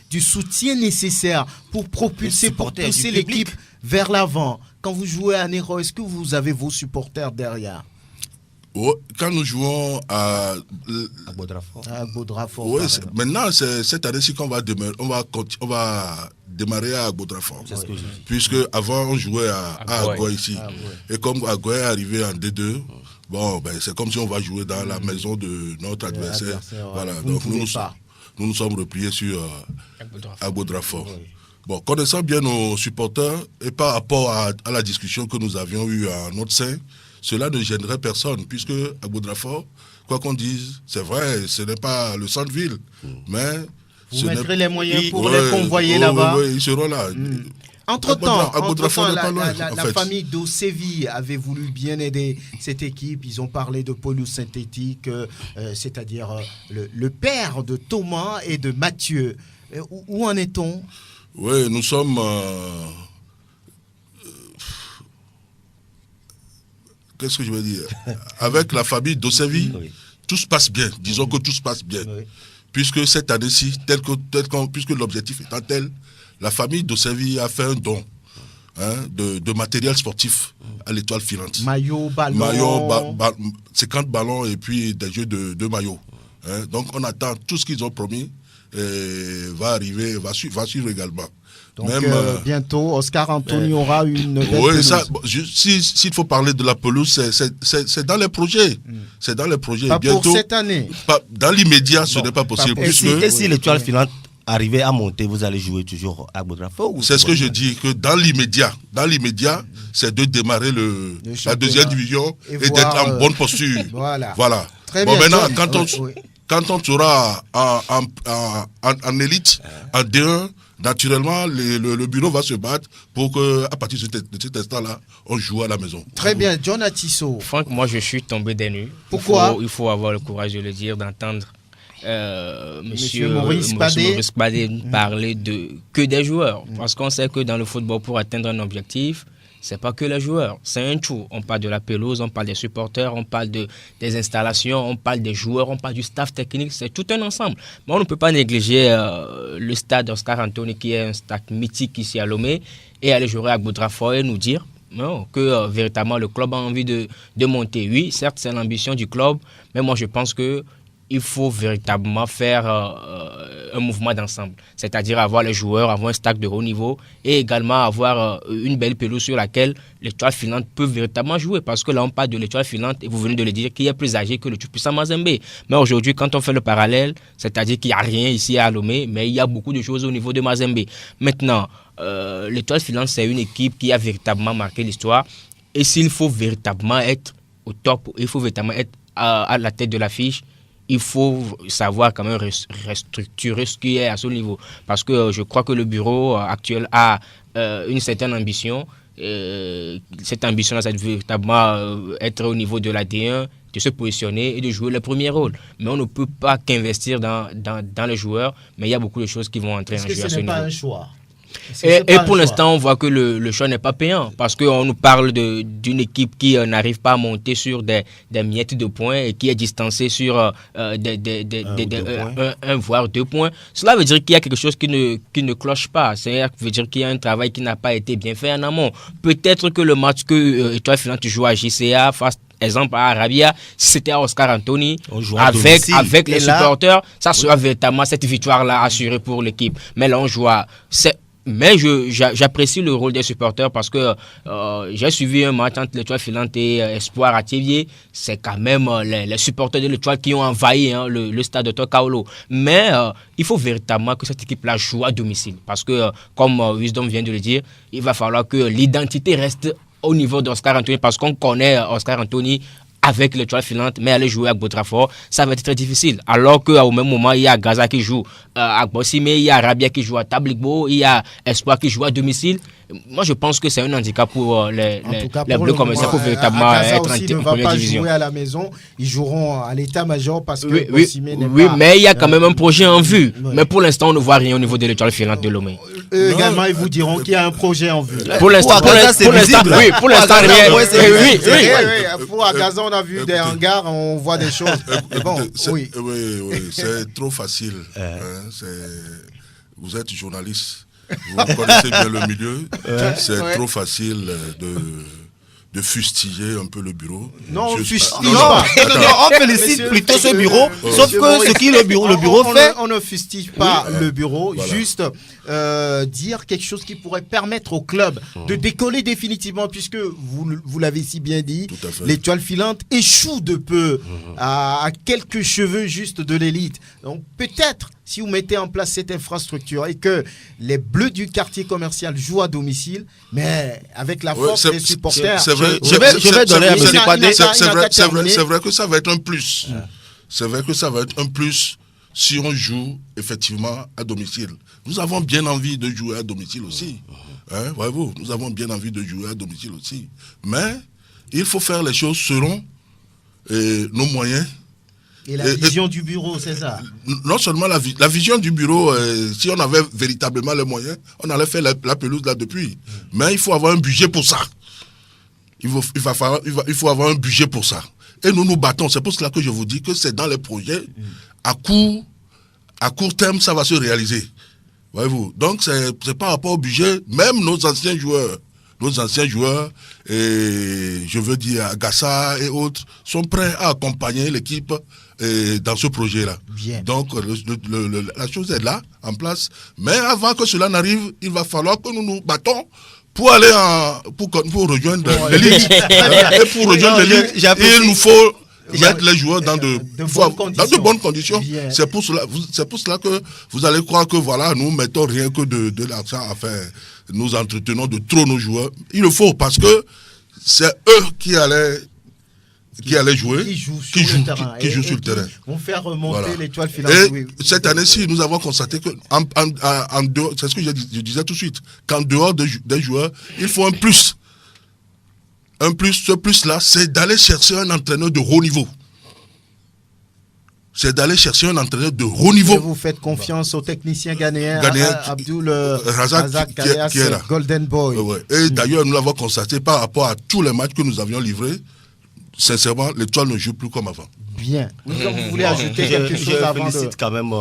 [SPEAKER 1] du soutien nécessaire pour pousser l'équipe vers l'avant. Quand vous jouez à Nero, est-ce que vous avez vos supporters derrière?
[SPEAKER 6] Quand nous jouons à
[SPEAKER 5] Agbodrafo.
[SPEAKER 6] Oui, maintenant, c'est cette année-ci qu'on va démarrer. On va démarrer à Agbodrafo. Puisque avant on jouait à Agboa ici. Et comme Agboa est arrivé en D2, c'est comme si on va jouer dans la maison de notre adversaire. Voilà. Donc nous nous sommes repliés sur Agbodrafo. Bon, connaissant bien nos supporters et par rapport à la discussion que nous avions eue à notre sein, cela ne gênerait personne, puisque Agbodrafo, quoi qu'on dise, c'est vrai, ce n'est pas le centre-ville, mais...
[SPEAKER 1] Vous mettrez les moyens pour les convoyer là-bas.
[SPEAKER 6] Oui, ils seront là.
[SPEAKER 1] Entre-temps, la famille d'Osevi avait voulu bien aider cette équipe. Ils ont parlé de pelouse synthétique, c'est-à-dire le père de Thomas et de Mathieu. Où en est-on?
[SPEAKER 6] Oui, nous sommes... qu'est-ce que je veux dire? Avec la famille d'Osevi, tout se passe bien. Disons que tout se passe bien. Oui. Puisque cette année-ci, puisque l'objectif étant tel, la famille d'Osevi a fait un don de matériel sportif à l'Étoile filante.
[SPEAKER 1] Maillot, ballon.
[SPEAKER 6] 50 ballons et puis des jeux de maillots. Donc on attend tout ce qu'ils ont promis. va arriver, va suivre également.
[SPEAKER 1] Donc bientôt, Oscar Anthony aura une belle pelouse.
[SPEAKER 6] Ça, s'il faut parler de la pelouse, c'est dans les projets. C'est dans les projets.
[SPEAKER 1] Pas
[SPEAKER 6] bientôt,
[SPEAKER 1] pour cette année.
[SPEAKER 6] Dans l'immédiat, ce n'est pas possible.
[SPEAKER 5] Et si l'Étoile filante arrivait à monter, vous allez jouer toujours à Bodrafo?
[SPEAKER 6] C'est ce que je dis, que dans l'immédiat, c'est de démarrer la deuxième division et d'être en bonne posture. Voilà.
[SPEAKER 1] Très bien.
[SPEAKER 6] Maintenant, quand on sera en élite, en D1, naturellement, le bureau va se battre pour qu'à partir de cet instant-là, on joue à la maison.
[SPEAKER 1] Très bien. John Atisso.
[SPEAKER 4] Franck, moi, je suis tombé des nues.
[SPEAKER 1] Pourquoi?
[SPEAKER 4] Il faut avoir le courage de le dire, d'entendre Monsieur
[SPEAKER 1] Maurice
[SPEAKER 4] Badé parler que des joueurs. Parce qu'on sait que dans le football, pour atteindre un objectif, c'est pas que les joueurs, c'est un tout. On parle de la pelouse, on parle des supporters, on parle des installations, on parle des joueurs, on parle du staff technique, c'est tout un ensemble. Mais on ne peut pas négliger le stade Oscar Anthony, qui est un stade mythique ici à Lomé, et aller jouer à Bodrafo et nous dire que véritablement le club a envie de monter. Oui, certes, c'est l'ambition du club, mais moi je pense que il faut véritablement faire un mouvement d'ensemble. C'est-à-dire avoir les joueurs, avoir un stack de haut niveau et également avoir une belle pelouse sur laquelle l'Étoile filante peut véritablement jouer. Parce que là, on parle de l'Étoile filante et vous venez de le dire, qui est plus âgé que le tout-puissant Mazembe. Mais aujourd'hui, quand on fait le parallèle, c'est-à-dire qu'il n'y a rien ici à Lomé, mais il y a beaucoup de choses au niveau de Mazembe. Maintenant, l'Étoile filante, c'est une équipe qui a véritablement marqué l'histoire. Et s'il faut véritablement être au top, il faut véritablement être à la tête de l'affiche, il faut savoir quand même restructurer ce qui est à ce niveau. Parce que je crois que le bureau actuel a une certaine ambition. Cette ambition-là, c'est de véritablement être au niveau de la D1, de se positionner et de jouer le premier rôle. Mais on ne peut pas qu'investir dans les joueurs, mais il y a beaucoup de choses qui vont entrer en jeu à ce niveau.
[SPEAKER 1] Est-ce que ce n'est pas un choix?
[SPEAKER 4] Et pour l'instant, on voit que le choix n'est pas payant parce qu'on nous parle d'une équipe qui n'arrive pas à monter sur des miettes de points et qui est distancée sur un voire 2 points. Cela veut dire qu'il y a quelque chose qui ne cloche pas. Ça veut dire qu'il y a un travail qui n'a pas été bien fait en amont. Peut-être que le match que Étoile filante joue à JCA face exemple à Arabia, si c'était à Oscar Anthony, avec les supporters, ça sera véritablement cette victoire-là assurée pour l'équipe. Mais là, on joue Mais j'apprécie le rôle des supporters parce que j'ai suivi un match entre l'Étoile filante et Espoir à Thiévier. C'est quand même les supporters de l'Étoile qui ont envahi le stade de Tokaolo. Mais il faut véritablement que cette équipe-là joue à domicile. Parce que, comme Wisdom vient de le dire, il va falloir que l'identité reste au niveau d'Oscar Anthony. Parce qu'on connaît Oscar Anthony avec l'Étoile filante, mais aller jouer à Bodrafo, ça va être très difficile. Alors qu'au même moment, il y a Gaza qui joue à Bossime, il y a Arabia qui joue à Tabligbo, il y a Espoir qui joue à domicile. Moi, je pense que c'est un handicap pour les Bleus comme ça, pour véritablement être en première division.
[SPEAKER 1] Ne va pas jouer à la maison, ils joueront à l'état-major parce que Bossime n'est pas...
[SPEAKER 4] Oui, mais il y a quand même un projet en vue. Mais pour l'instant, on ne voit rien au niveau de l'Étoile filante de Lomé.
[SPEAKER 1] Également, ils vous diront qu'il y a un projet en vue.
[SPEAKER 4] Pour l'instant, rien.
[SPEAKER 1] Pour Agaza, on a vu des hangars, on voit des choses.
[SPEAKER 6] Oui, c'est trop facile. Vous êtes journaliste, vous connaissez bien le milieu. C'est trop facile de fustiger un peu le bureau.
[SPEAKER 1] Non, on
[SPEAKER 5] félicite plutôt ce bureau, sauf que ce qui le bureau fait...
[SPEAKER 1] On ne fustige pas le bureau, juste dire quelque chose qui pourrait permettre au club de décoller définitivement, puisque vous l'avez si bien dit, l'Étoile filante échoue de peu à quelques cheveux juste de l'élite. Donc peut-être, si vous mettez en place cette infrastructure et que les Bleus du quartier commercial jouent à domicile, mais avec la force des supporters...
[SPEAKER 6] C'est vrai que ça va être un plus. C'est vrai que ça va être un plus si on joue effectivement à domicile. Nous avons bien envie de jouer à domicile aussi. Voyez-vous, nous avons bien envie de jouer à domicile aussi. Mais il faut faire les choses selon nos moyens.
[SPEAKER 1] Et la vision du bureau, c'est ça?
[SPEAKER 6] Non seulement la vision du bureau, si on avait véritablement les moyens, on allait faire la pelouse là depuis. Mais il faut avoir un budget pour ça. Il faut avoir un budget pour ça. Et nous nous battons. C'est pour cela que je vous dis que c'est dans les projets. À court terme, ça va se réaliser. Voyez-vous. Donc, c'est par rapport au budget. Même nos anciens joueurs, et je veux dire Agassa et autres, sont prêts à accompagner l'équipe dans ce projet-là.
[SPEAKER 1] Bien.
[SPEAKER 6] Donc, la chose est là, en place. Mais avant que cela n'arrive, il va falloir que nous nous battons pour aller pour rejoindre l'élite. Et pour rejoindre l'élite, il nous faut mettre les joueurs dans de bonnes conditions. C'est pour cela que vous allez croire que voilà, nous mettons rien que de l'argent à faire. Nous entretenons de trop nos joueurs. Il le faut parce que c'est eux qui allaient jouer, qui jouent sur le terrain.
[SPEAKER 1] Vont faire remonter
[SPEAKER 6] Voilà.
[SPEAKER 1] l'étoile filante.
[SPEAKER 6] Et cette année-ci, nous avons constaté que, en dehors, c'est ce que je disais tout de suite, qu'en dehors des joueurs, il faut un plus. Un plus, ce plus-là, c'est d'aller chercher un entraîneur de haut niveau. C'est d'aller chercher un entraîneur de haut niveau.
[SPEAKER 1] Et vous faites confiance au technicien ghanéen Abdul
[SPEAKER 6] Razak qui est là.
[SPEAKER 1] Golden Boy.
[SPEAKER 6] Ouais. Et d'ailleurs, nous l'avons constaté par rapport à tous les matchs que nous avions livrés. Sincèrement, l'étoile ne joue plus comme avant.
[SPEAKER 1] Bien. Vous voulez ajouter quelque chose avant de...
[SPEAKER 5] Je félicite quand même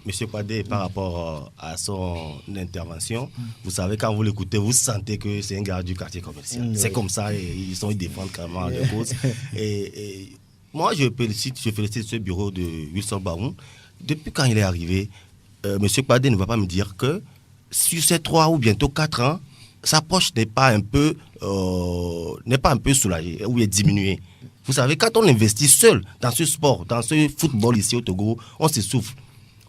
[SPEAKER 5] M. Kouadé par rapport à son intervention. Vous savez, quand vous l'écoutez, vous sentez que c'est un gars du quartier commercial. C'est comme ça, ils défendent carrément les causes. Et moi, je félicite ce bureau de Wilson Baroun. Depuis quand il est arrivé, M. Kouadé ne va pas me dire que sur ces 3 ou bientôt 4 ans, sa poche n'est pas un peu soulagée ou est diminuée. Vous savez, quand on investit seul dans ce sport, dans ce football ici au Togo, on s'essouffle.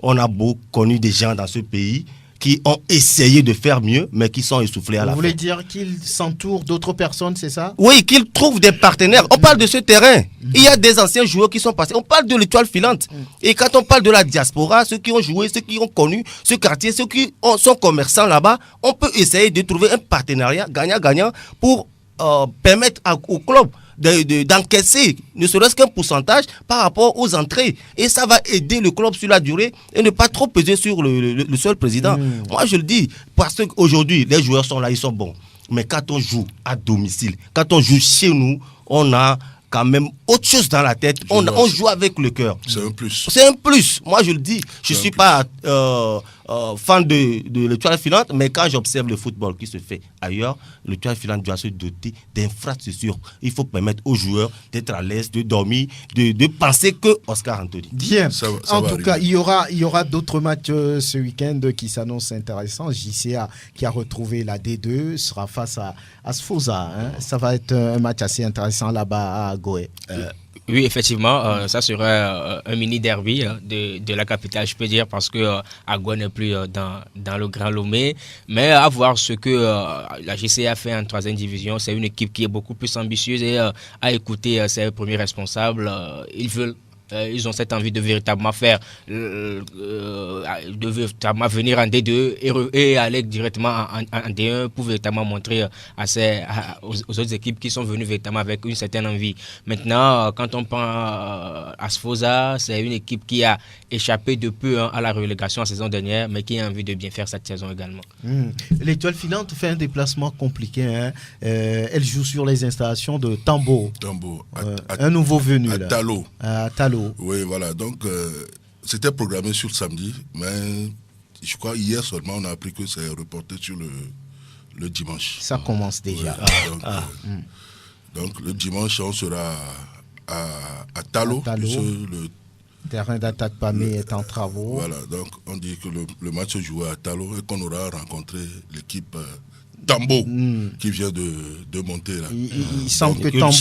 [SPEAKER 5] On a connu des gens dans ce pays qui ont essayé de faire mieux, mais qui sont essoufflés à la fin.
[SPEAKER 1] Vous voulez dire qu'ils s'entourent d'autres personnes, c'est ça?
[SPEAKER 5] Oui, qu'ils trouvent des partenaires. On parle de ce terrain. Il y a des anciens joueurs qui sont passés. On parle de l'étoile filante. Et quand on parle de la diaspora, ceux qui ont joué, ceux qui ont connu ce quartier, ceux qui sont commerçants là-bas, on peut essayer de trouver un partenariat gagnant-gagnant pour permettre au club d'encaisser ne serait-ce qu'un pourcentage par rapport aux entrées. Et ça va aider le club sur la durée et ne pas trop peser sur le seul président. Moi, je le dis, parce qu'aujourd'hui, les joueurs sont là, ils sont bons. Mais quand on joue à domicile, quand on joue chez nous, on a quand même autre chose dans la tête. On joue avec le cœur.
[SPEAKER 6] C'est un plus.
[SPEAKER 5] C'est un plus. Moi, je le dis. Je ne suis pas fan de l'étoile filante, mais quand j'observe le football qui se fait ailleurs, l'étoile filante doit se doter d'infrastructures. Il faut permettre aux joueurs d'être à l'aise, de dormir, de penser que Oscar Anthony.
[SPEAKER 1] Bien. En tout cas, il y aura d'autres matchs ce week-end qui s'annoncent intéressants. JCA qui a retrouvé la D2 sera face à Sfosa. Ça va être un match assez intéressant là-bas à Goé.
[SPEAKER 4] Oui, effectivement, ça serait un mini derby de la capitale, je peux dire, parce que Agua n'est plus dans le Grand Lomé. Mais à voir ce que la GCA a fait en 3e division, c'est une équipe qui est beaucoup plus ambitieuse et à écouter ses premiers responsables, ils ont cette envie de véritablement de véritablement venir en D2 et aller directement en D1 pour véritablement montrer aux autres équipes qui sont venues véritablement avec une certaine envie. Maintenant, quand on prend Asfosa, c'est une équipe qui a échappé de peu à la relégation la saison dernière, mais qui a envie de bien faire cette saison également.
[SPEAKER 1] L'étoile filante fait un déplacement compliqué. Elle joue sur les installations de Tambo. Un nouveau venu.
[SPEAKER 6] À Talo.
[SPEAKER 1] À Talo.
[SPEAKER 6] Oui, voilà. Donc, c'était programmé sur le samedi, mais je crois hier seulement, on a appris que c'est reporté sur le dimanche.
[SPEAKER 1] Ça commence déjà.
[SPEAKER 6] Donc, le dimanche, on sera à Talo.
[SPEAKER 1] Le terrain d'attaque Pamé est en travaux.
[SPEAKER 6] Voilà, donc on dit que le match se jouait à Talo et qu'on aura rencontré l'équipe Tambo qui vient de monter là.
[SPEAKER 1] Il semble que Tambo,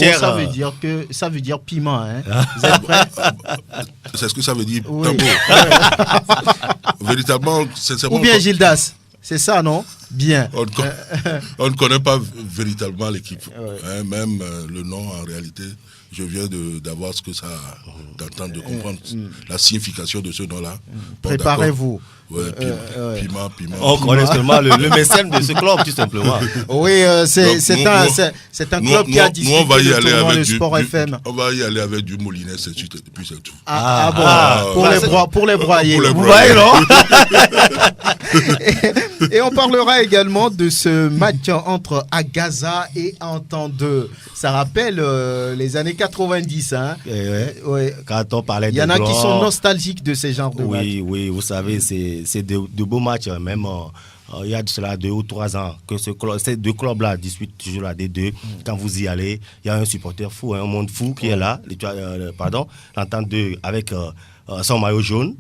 [SPEAKER 1] ça veut dire piment. Vous êtes prêts?
[SPEAKER 6] C'est ce que ça veut dire,
[SPEAKER 1] oui.
[SPEAKER 6] Tambo. Véritablement, sincèrement.
[SPEAKER 1] Ou bien Gildas, c'est ça, non? Bien.
[SPEAKER 6] On ne connaît pas véritablement l'équipe. Même le nom, en réalité, je viens d'avoir ce que ça d'entendre, de comprendre la signification de ce nom-là.
[SPEAKER 1] Préparez-vous.
[SPEAKER 6] Piment.
[SPEAKER 5] On connaît seulement le mécène de ce club, tout simplement.
[SPEAKER 1] Oui, c'est un club qui a disputé le tournoi de Sport FM.
[SPEAKER 6] On va y aller avec du Molinet, c'est tout, et puis c'est tout.
[SPEAKER 1] Pour les broyer.
[SPEAKER 6] Vous voyez, non?
[SPEAKER 1] Et on parlera également de ce match entre Agaza et Entendeux. Ça rappelle les années 90.
[SPEAKER 5] Quand on parlait de
[SPEAKER 1] il y en a qui sont nostalgiques de ces genres de matchs.
[SPEAKER 5] Oui, vous savez, c'est de beaux matchs. Même il y a de cela 2 ou 3 ans que ces deux clubs-là disputent toujours la D2. Quand vous y allez, il y a un supporter fou, un monde fou qui est là, l'entente 2 avec son maillot jaune,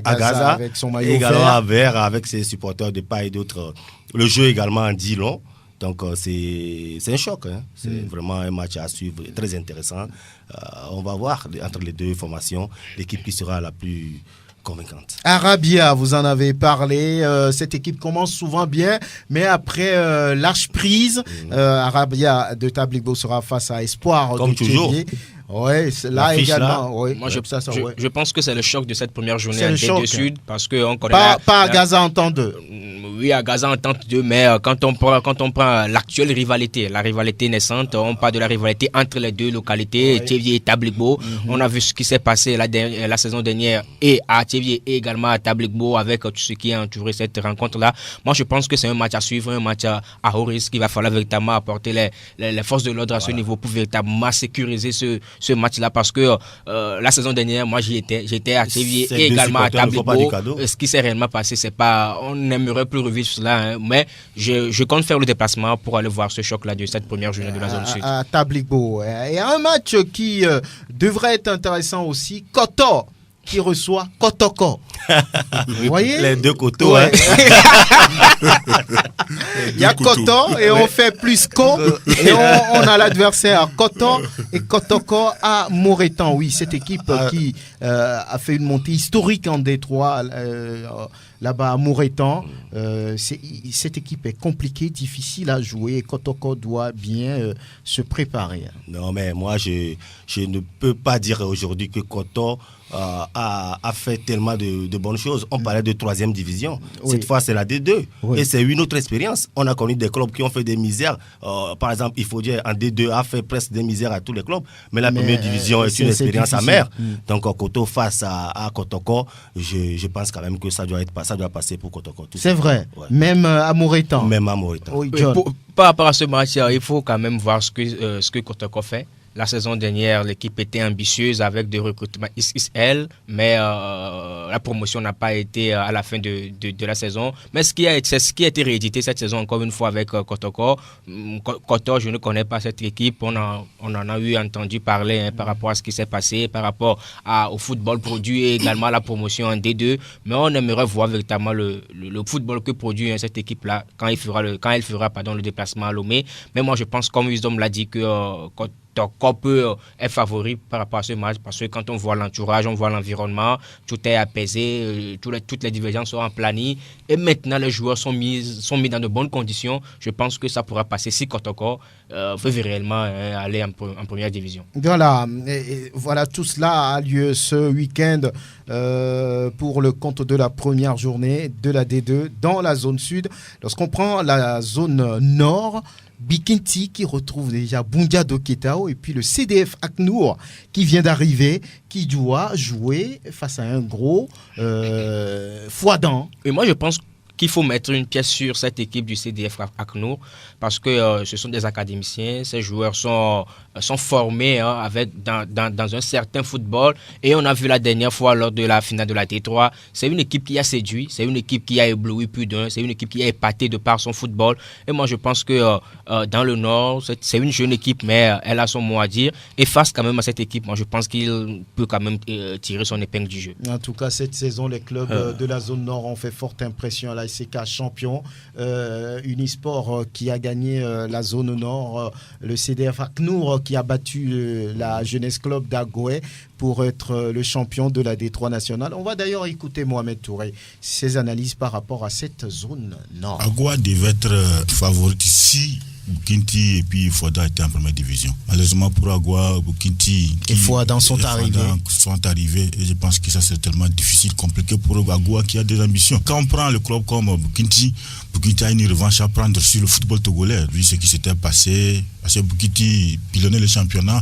[SPEAKER 5] Agaza
[SPEAKER 1] avec son maillot
[SPEAKER 5] également vert avec ses supporters de part et d'autre. Le jeu également en dit long. Donc c'est un choc, hein. C'est vraiment un match à suivre, très intéressant. On va voir entre les deux formations l'équipe qui sera la plus convaincante.
[SPEAKER 1] Arabia, vous en avez parlé, cette équipe commence souvent bien, mais après lâche prise, Arabia de Tabligbo sera face à Espoir.
[SPEAKER 5] Comme toujours.
[SPEAKER 1] Ouais, là également. Ouais.
[SPEAKER 4] Moi, je pense que c'est le choc de cette première journée à D2 Sud, parce que on connaît
[SPEAKER 1] pas à Gaza en temps 2.
[SPEAKER 4] Oui, à Gaza en temps 2, mais quand on prend l'actuelle rivalité, la rivalité naissante, on parle de la rivalité entre les deux localités, Théviers et Tabligbo. On a vu ce qui s'est passé la saison dernière et à Théviers et également à Tabligbo avec tout ce qui a entouré cette rencontre-là. Moi, je pense que c'est un match à suivre, un match à haut risque. Il va falloir véritablement apporter les forces de l'ordre à ce niveau pour véritablement sécuriser ce match-là, parce que la saison dernière, moi j'étais à Théviers et également à Tabligbo. Ce qui s'est réellement passé, c'est pas, on n'aimerait plus revivre cela, hein, mais je compte faire le déplacement pour aller voir ce choc-là de cette première journée de la zone sud.
[SPEAKER 1] À Tabligbo. Et un match qui devrait être intéressant aussi, Koto qui reçoit Kotoko. Vous voyez
[SPEAKER 5] les deux Koto,
[SPEAKER 1] ouais. Il y a Koto et on fait plus Ko et on a l'adversaire Koto et Kotoko à Moretan. Oui, cette équipe qui a fait une montée historique en Détroit là-bas à Moretan. Cette équipe est compliquée, difficile à jouer et Kotoko doit bien se préparer.
[SPEAKER 5] Non, mais moi je ne peux pas dire aujourd'hui que Koto a fait tellement de bonnes choses. On parlait de 3e division. Cette fois, c'est la D2. Et c'est une autre expérience. On a connu des clubs qui ont fait des misères. Par exemple, il faut dire, en D2 a fait presque des misères à tous les clubs. Mais la première division est une expérience amère. Donc, Koto face à Kotoko, je pense quand même que ça doit passer pour Kotoko.
[SPEAKER 1] C'est vrai. Ouais. Même à Moretan.
[SPEAKER 5] Même à Moretan.
[SPEAKER 4] Oui, par rapport à ce match, il faut quand même voir ce que Kotoko fait. La saison dernière, l'équipe était ambitieuse avec des recrutements XXL, mais la promotion n'a pas été à la fin de la saison. Mais c'est ce qui a été réédité cette saison, encore une fois, avec Kotoko. Koto, je ne connais pas cette équipe. On en a eu entendu parler par rapport à ce qui s'est passé, par rapport au football produit et également à la promotion en D2. Mais on aimerait voir véritablement le football que produit cette équipe-là quand elle fera le déplacement à Lomé. Mais moi, je pense, comme Wisdom l'a dit, que Kotoko peut être favori par rapport à ce match, parce que quand on voit l'entourage, on voit l'environnement, tout est apaisé, toutes les divergences sont en planning et maintenant les joueurs sont mis dans de bonnes conditions. Je pense que ça pourra passer si Kotoko veut réellement aller en première division.
[SPEAKER 1] Voilà, tout cela a lieu ce week-end pour le compte de la première journée de la D2 dans la zone sud. Lorsqu'on prend la zone nord, Bikinti qui retrouve déjà Bundia do Ketao et puis le CDF Aknour qui vient d'arriver, qui doit jouer face à un gros Fouadan.
[SPEAKER 4] Et moi je pense qu'il faut mettre une pièce sur cette équipe du CDF Aknour parce que ce sont des académiciens, ces joueurs sont formés dans un certain football et on a vu la dernière fois lors de la finale de la T3, c'est une équipe qui a séduit, c'est une équipe qui a ébloui plus d'un, c'est une équipe qui a épaté de par son football et moi je pense que dans le Nord, c'est une jeune équipe mais elle a son mot à dire et face quand même à cette équipe, moi je pense qu'il peut quand même tirer son épingle du jeu.
[SPEAKER 1] En tout cas cette saison les clubs de la zone Nord ont fait forte impression à la SCK champion, Unisport qui a gagné la zone Nord, le CDF Aknour qui a battu la Jeunesse Club d'Agoué pour être le champion de la D3 nationale. On va d'ailleurs écouter Mohamed Touré, ses analyses par rapport à cette zone Nord.
[SPEAKER 7] Agoué devait être favori si Bukinti et puis Fouadan étaient en première division. Malheureusement pour Agoué, Bukinti
[SPEAKER 1] et Fouadan sont
[SPEAKER 7] arrivés et je pense que ça c'est tellement difficile, compliqué pour Agoué qui a des ambitions. Quand on prend le club comme Bukinti a une revanche à prendre sur le football togolais, vu ce qui s'était passé, parce que Bukinti pilonnait le championnat,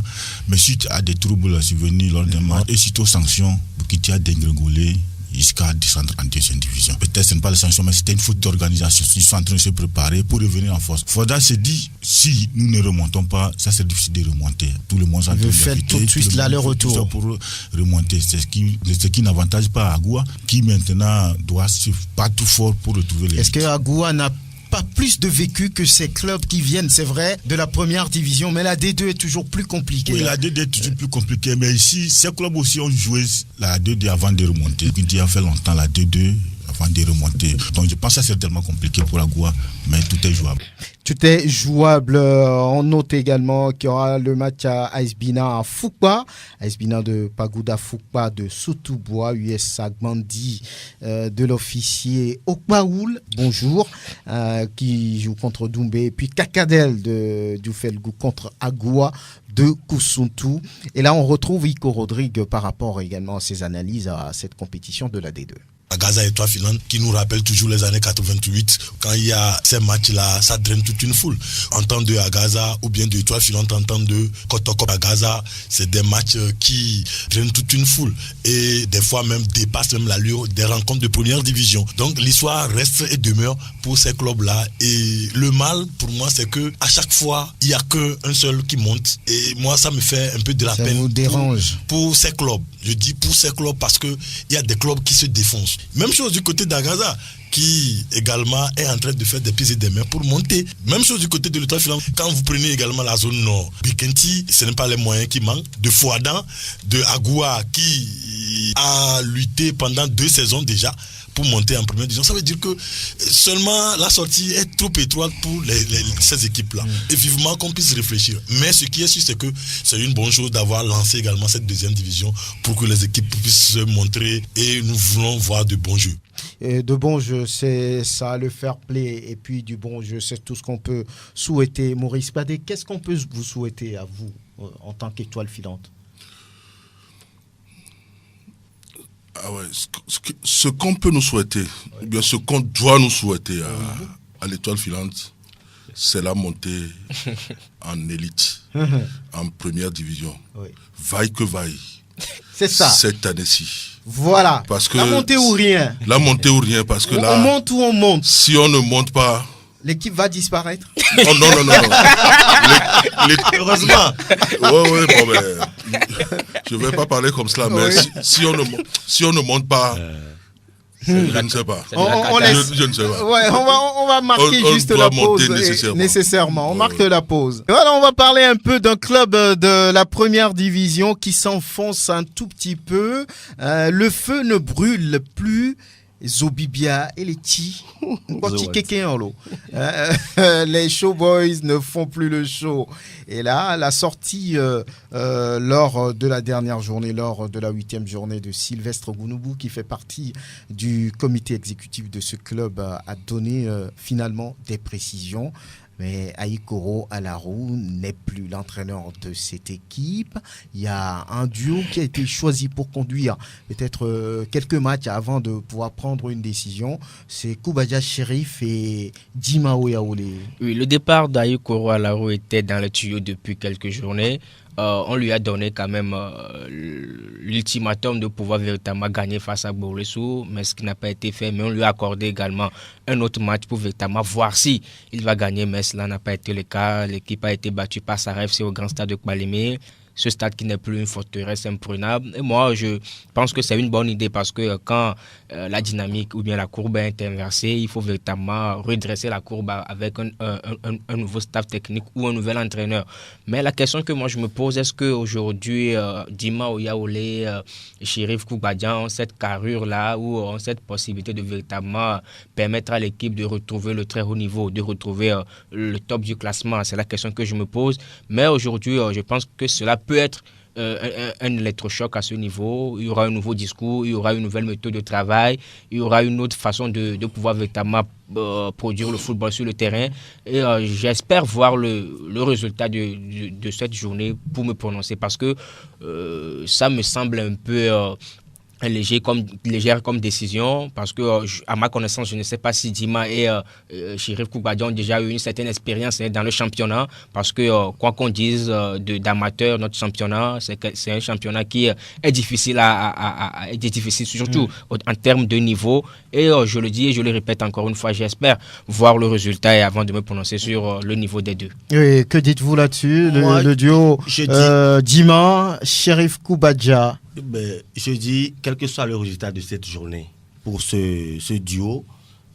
[SPEAKER 7] mais suite à des troubles survenus lors des matchs et suite aux sanctions, Bukinti a dégringolé. jusqu'à descendre en deuxième division. Peut-être ce n'est pas la sanction, mais c'était une faute d'organisation. Ils sont en train de se préparer pour revenir en force. Faudra se dire, si nous ne remontons pas, ça c'est difficile de remonter. Tout le monde s'en
[SPEAKER 1] veut faire tout de suite l'aller-retour
[SPEAKER 7] pour remonter. C'est ce qui n'avantage pas Agoua, qui maintenant doit se battre fort pour retrouver les.
[SPEAKER 1] Est-ce que Agoua n'a pas plus de vécu que ces clubs qui viennent, c'est vrai, de la première division, mais la D2 est toujours plus compliquée.
[SPEAKER 7] Oui, la D2 est toujours plus compliquée, mais ici, ces clubs aussi ont joué la D2 avant de remonter. Quinty a fait longtemps la D2 avant de remonter. Donc je pense que c'est tellement compliqué pour Agoua, mais tout est jouable.
[SPEAKER 1] Tout est jouable. On note également qu'il y aura le match à AS Bina à Foupa. AS Bina de Pagoda Foupa de Soutoubois, US Sagbandi de l'officier Okpaoul, bonjour, qui joue contre Doumbé. Et puis Kakadel de Duffelgou contre Agoua de Koussountou. Et là, on retrouve Ico Rodrigue par rapport également à ses analyses à cette compétition de la D2.
[SPEAKER 8] Agaza Étoile Filante qui nous rappelle toujours les années 88. Quand il y a ces matchs-là, ça draine toute une foule. En temps de Agaza ou bien de Étoile Filante en temps de Kotoko Agaza, c'est des matchs qui drainent toute une foule et des fois même dépassent même l'allure des rencontres de première division. Donc l'histoire reste et demeure pour ces clubs-là. Et le mal pour moi, c'est que à chaque fois, il n'y a qu'un seul qui monte. Et moi, ça me fait un peu de la peine.
[SPEAKER 1] Ça vous dérange
[SPEAKER 8] pour ces clubs. Je dis pour ces clubs parce qu'il y a des clubs qui se défoncent. Même chose du côté d'Agaza, qui également est en train de faire des pieds et des mains pour monter. Même chose du côté de l'Étoile Filante. Quand vous prenez également la zone nord, Bikenti, ce n'est pas les moyens qui manquent. De Fouadan, de Agoua, qui a lutté pendant 2 saisons déjà pour monter en première division. Ça veut dire que seulement la sortie est trop étroite pour ces équipes-là. Et vivement qu'on puisse réfléchir. Mais ce qui est sûr, c'est que c'est une bonne chose d'avoir lancé également cette deuxième division pour que les équipes puissent se montrer et nous voulons voir de bons jeux.
[SPEAKER 1] Et de bons jeux, c'est ça, le fair play. Et puis du bon jeu, c'est tout ce qu'on peut souhaiter. Maurice Padé, qu'est-ce qu'on peut vous souhaiter à vous en tant qu'étoile filante?
[SPEAKER 6] Ah ouais, ce qu'on peut nous souhaiter, ou bien ce qu'on doit nous souhaiter à l'étoile filante, c'est la montée en élite, en première division. Oui. Vaille que vaille.
[SPEAKER 1] C'est ça.
[SPEAKER 6] Cette année-ci.
[SPEAKER 1] Voilà.
[SPEAKER 6] Parce que
[SPEAKER 1] la montée ou rien.
[SPEAKER 6] La montée ou rien, parce que là...
[SPEAKER 1] On monte ou on monte.
[SPEAKER 6] Si on ne monte pas...
[SPEAKER 1] L'équipe va disparaître.
[SPEAKER 6] Oh non.
[SPEAKER 8] Heureusement.
[SPEAKER 6] Oui, bon, mais... Je ne vais pas parler comme cela, mais si on ne monte pas... Je ne sais pas.
[SPEAKER 1] Je ne sais pas. Ouais, on va marquer juste la pause. Nécessairement. On marque la pause. Voilà, on va parler un peu d'un club de la première division qui s'enfonce un tout petit peu. Le feu ne brûle plus. Zobibia et les les showboys ne font plus le show. Et là, la sortie lors de la dernière journée, lors de la 8e journée de Sylvestre Gounoubou, qui fait partie du comité exécutif de ce club, a donné finalement des précisions. Mais Aikoro Alarou n'est plus l'entraîneur de cette équipe. Il y a un duo qui a été choisi pour conduire peut-être quelques matchs avant de pouvoir prendre une décision. C'est Koubadia Sherif et Djimao Yaoulé.
[SPEAKER 4] Oui, le départ d'Aikoro Alarou était dans le tuyau depuis quelques journées. On lui a donné quand même l'ultimatum de pouvoir véritablement gagner face à Bourlessou, mais ce qui n'a pas été fait. Mais on lui a accordé également un autre match pour véritablement voir si il va gagner, mais cela n'a pas été le cas. L'équipe a été battue par Saref au grand stade de Kpalimé. Ce stade qui n'est plus une forteresse imprenable. Et moi, je pense que c'est une bonne idée parce que quand la dynamique ou bien la courbe est inversée, il faut véritablement redresser la courbe avec un nouveau staff technique ou un nouvel entraîneur. Mais la question que moi je me pose, est-ce qu'aujourd'hui, Dima Oyaolé, Chérif Koubadian ont cette carrure-là ou ont cette possibilité de véritablement permettre à l'équipe de retrouver le très haut niveau, de retrouver le top du classement? C'est la question que je me pose. Mais aujourd'hui, je pense que cela peut être un électrochoc à ce niveau. Il y aura un nouveau discours, il y aura une nouvelle méthode de travail, il y aura une autre façon de pouvoir véritablement produire le football sur le terrain. Et j'espère voir le résultat de cette journée pour me prononcer parce que ça me semble un peu légère comme décision, parce que à ma connaissance, je ne sais pas si Dima et Chérif Koubadia ont déjà eu une certaine expérience dans le championnat, parce que quoi qu'on dise d'amateurs, notre championnat, c'est un championnat qui est difficile est difficile surtout en termes de niveau, et je le dis et je le répète encore une fois, j'espère voir le résultat et avant de me prononcer sur le niveau des deux.
[SPEAKER 1] Et que dites-vous là-dessus, le duo Dima, Chérif Koubadia?
[SPEAKER 5] Je dis, quel que soit le résultat de cette journée, pour ce duo,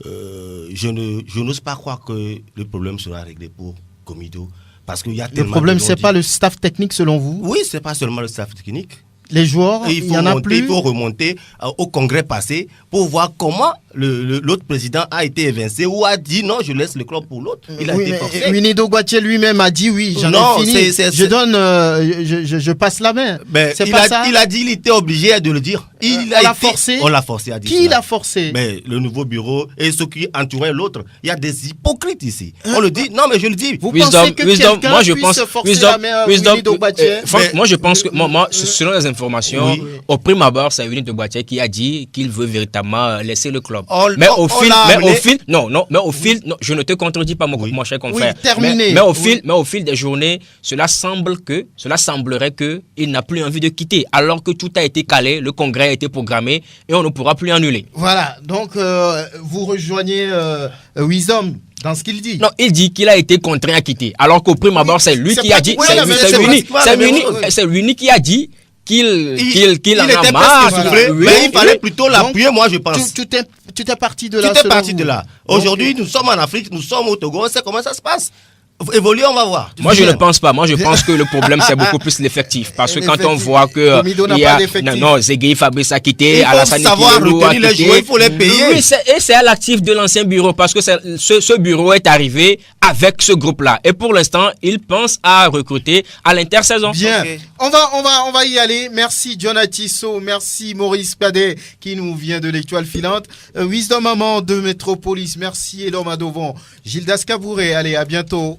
[SPEAKER 5] je n'ose pas croire que le problème sera réglé pour Gomido. Parce qu'il y a tellement
[SPEAKER 1] le problème, c'est pas le staff technique selon vous?
[SPEAKER 5] Oui, c'est pas seulement le staff technique.
[SPEAKER 1] Les joueurs, il y en a plus.
[SPEAKER 5] Il faut remonter au congrès passé pour voir comment l'autre président a été évincé ou a dit non, je laisse le club pour l'autre. Il a été forcé.
[SPEAKER 1] Winido Guatier lui-même a dit oui, j'en ai fini. Je passe la main.
[SPEAKER 5] C'est pas ça. Il a dit, il était obligé de le dire. On l'a forcé à dire.
[SPEAKER 1] Qui l'a forcé?
[SPEAKER 5] Le nouveau bureau et ceux qui entouraient l'autre. Il y a des hypocrites ici. On le dit. Non, mais je le dis.
[SPEAKER 1] Vous pensez que quelqu'un puisse forcer la main à Winido Guatier?
[SPEAKER 4] Moi, je pense que selon les informations, au prime abord, c'est Winido Guatier qui a dit qu'il veut véritablement laisser le club. Mais au fil, je ne te contredis pas, mon cher confrère. Mais au fil des journées, cela semblerait que il n'a plus envie de quitter, alors que tout a été calé, le congrès a été programmé et on ne pourra plus annuler.
[SPEAKER 1] Voilà. Donc vous rejoignez Wisdom dans ce qu'il dit.
[SPEAKER 4] Non, il dit qu'il a été contraint à quitter, alors qu'au prime abord, c'est lui qui a dit. C'est lui qui a dit qu'il en a marre.
[SPEAKER 5] Mais il fallait plutôt l'appuyer, moi je pense.
[SPEAKER 1] Tu t'es parti de là.
[SPEAKER 5] Aujourd'hui, nous sommes en Afrique, nous sommes au Togo, on sait comment ça se passe. Évoluer, on va voir.
[SPEAKER 4] Moi, je ne pense pas. Moi, je pense que le problème, c'est beaucoup plus l'effectif. Parce que quand on voit que Zegui Fabrice a quitté, Alassane Kilelou a quitté.
[SPEAKER 5] Il faut les payer.
[SPEAKER 4] Oui, c'est à l'actif de l'ancien bureau, parce que ce bureau est arrivé avec ce groupe-là. Et pour l'instant, il pense à recruter à l'intersaison.
[SPEAKER 1] Bien. Okay. On va y aller. Merci Jonathan So, merci Maurice Padet qui nous vient de l'Étoile filante. Wisdom Maman de Métropolis, merci Elom Adovon. Gildas Kabouré, allez, à bientôt.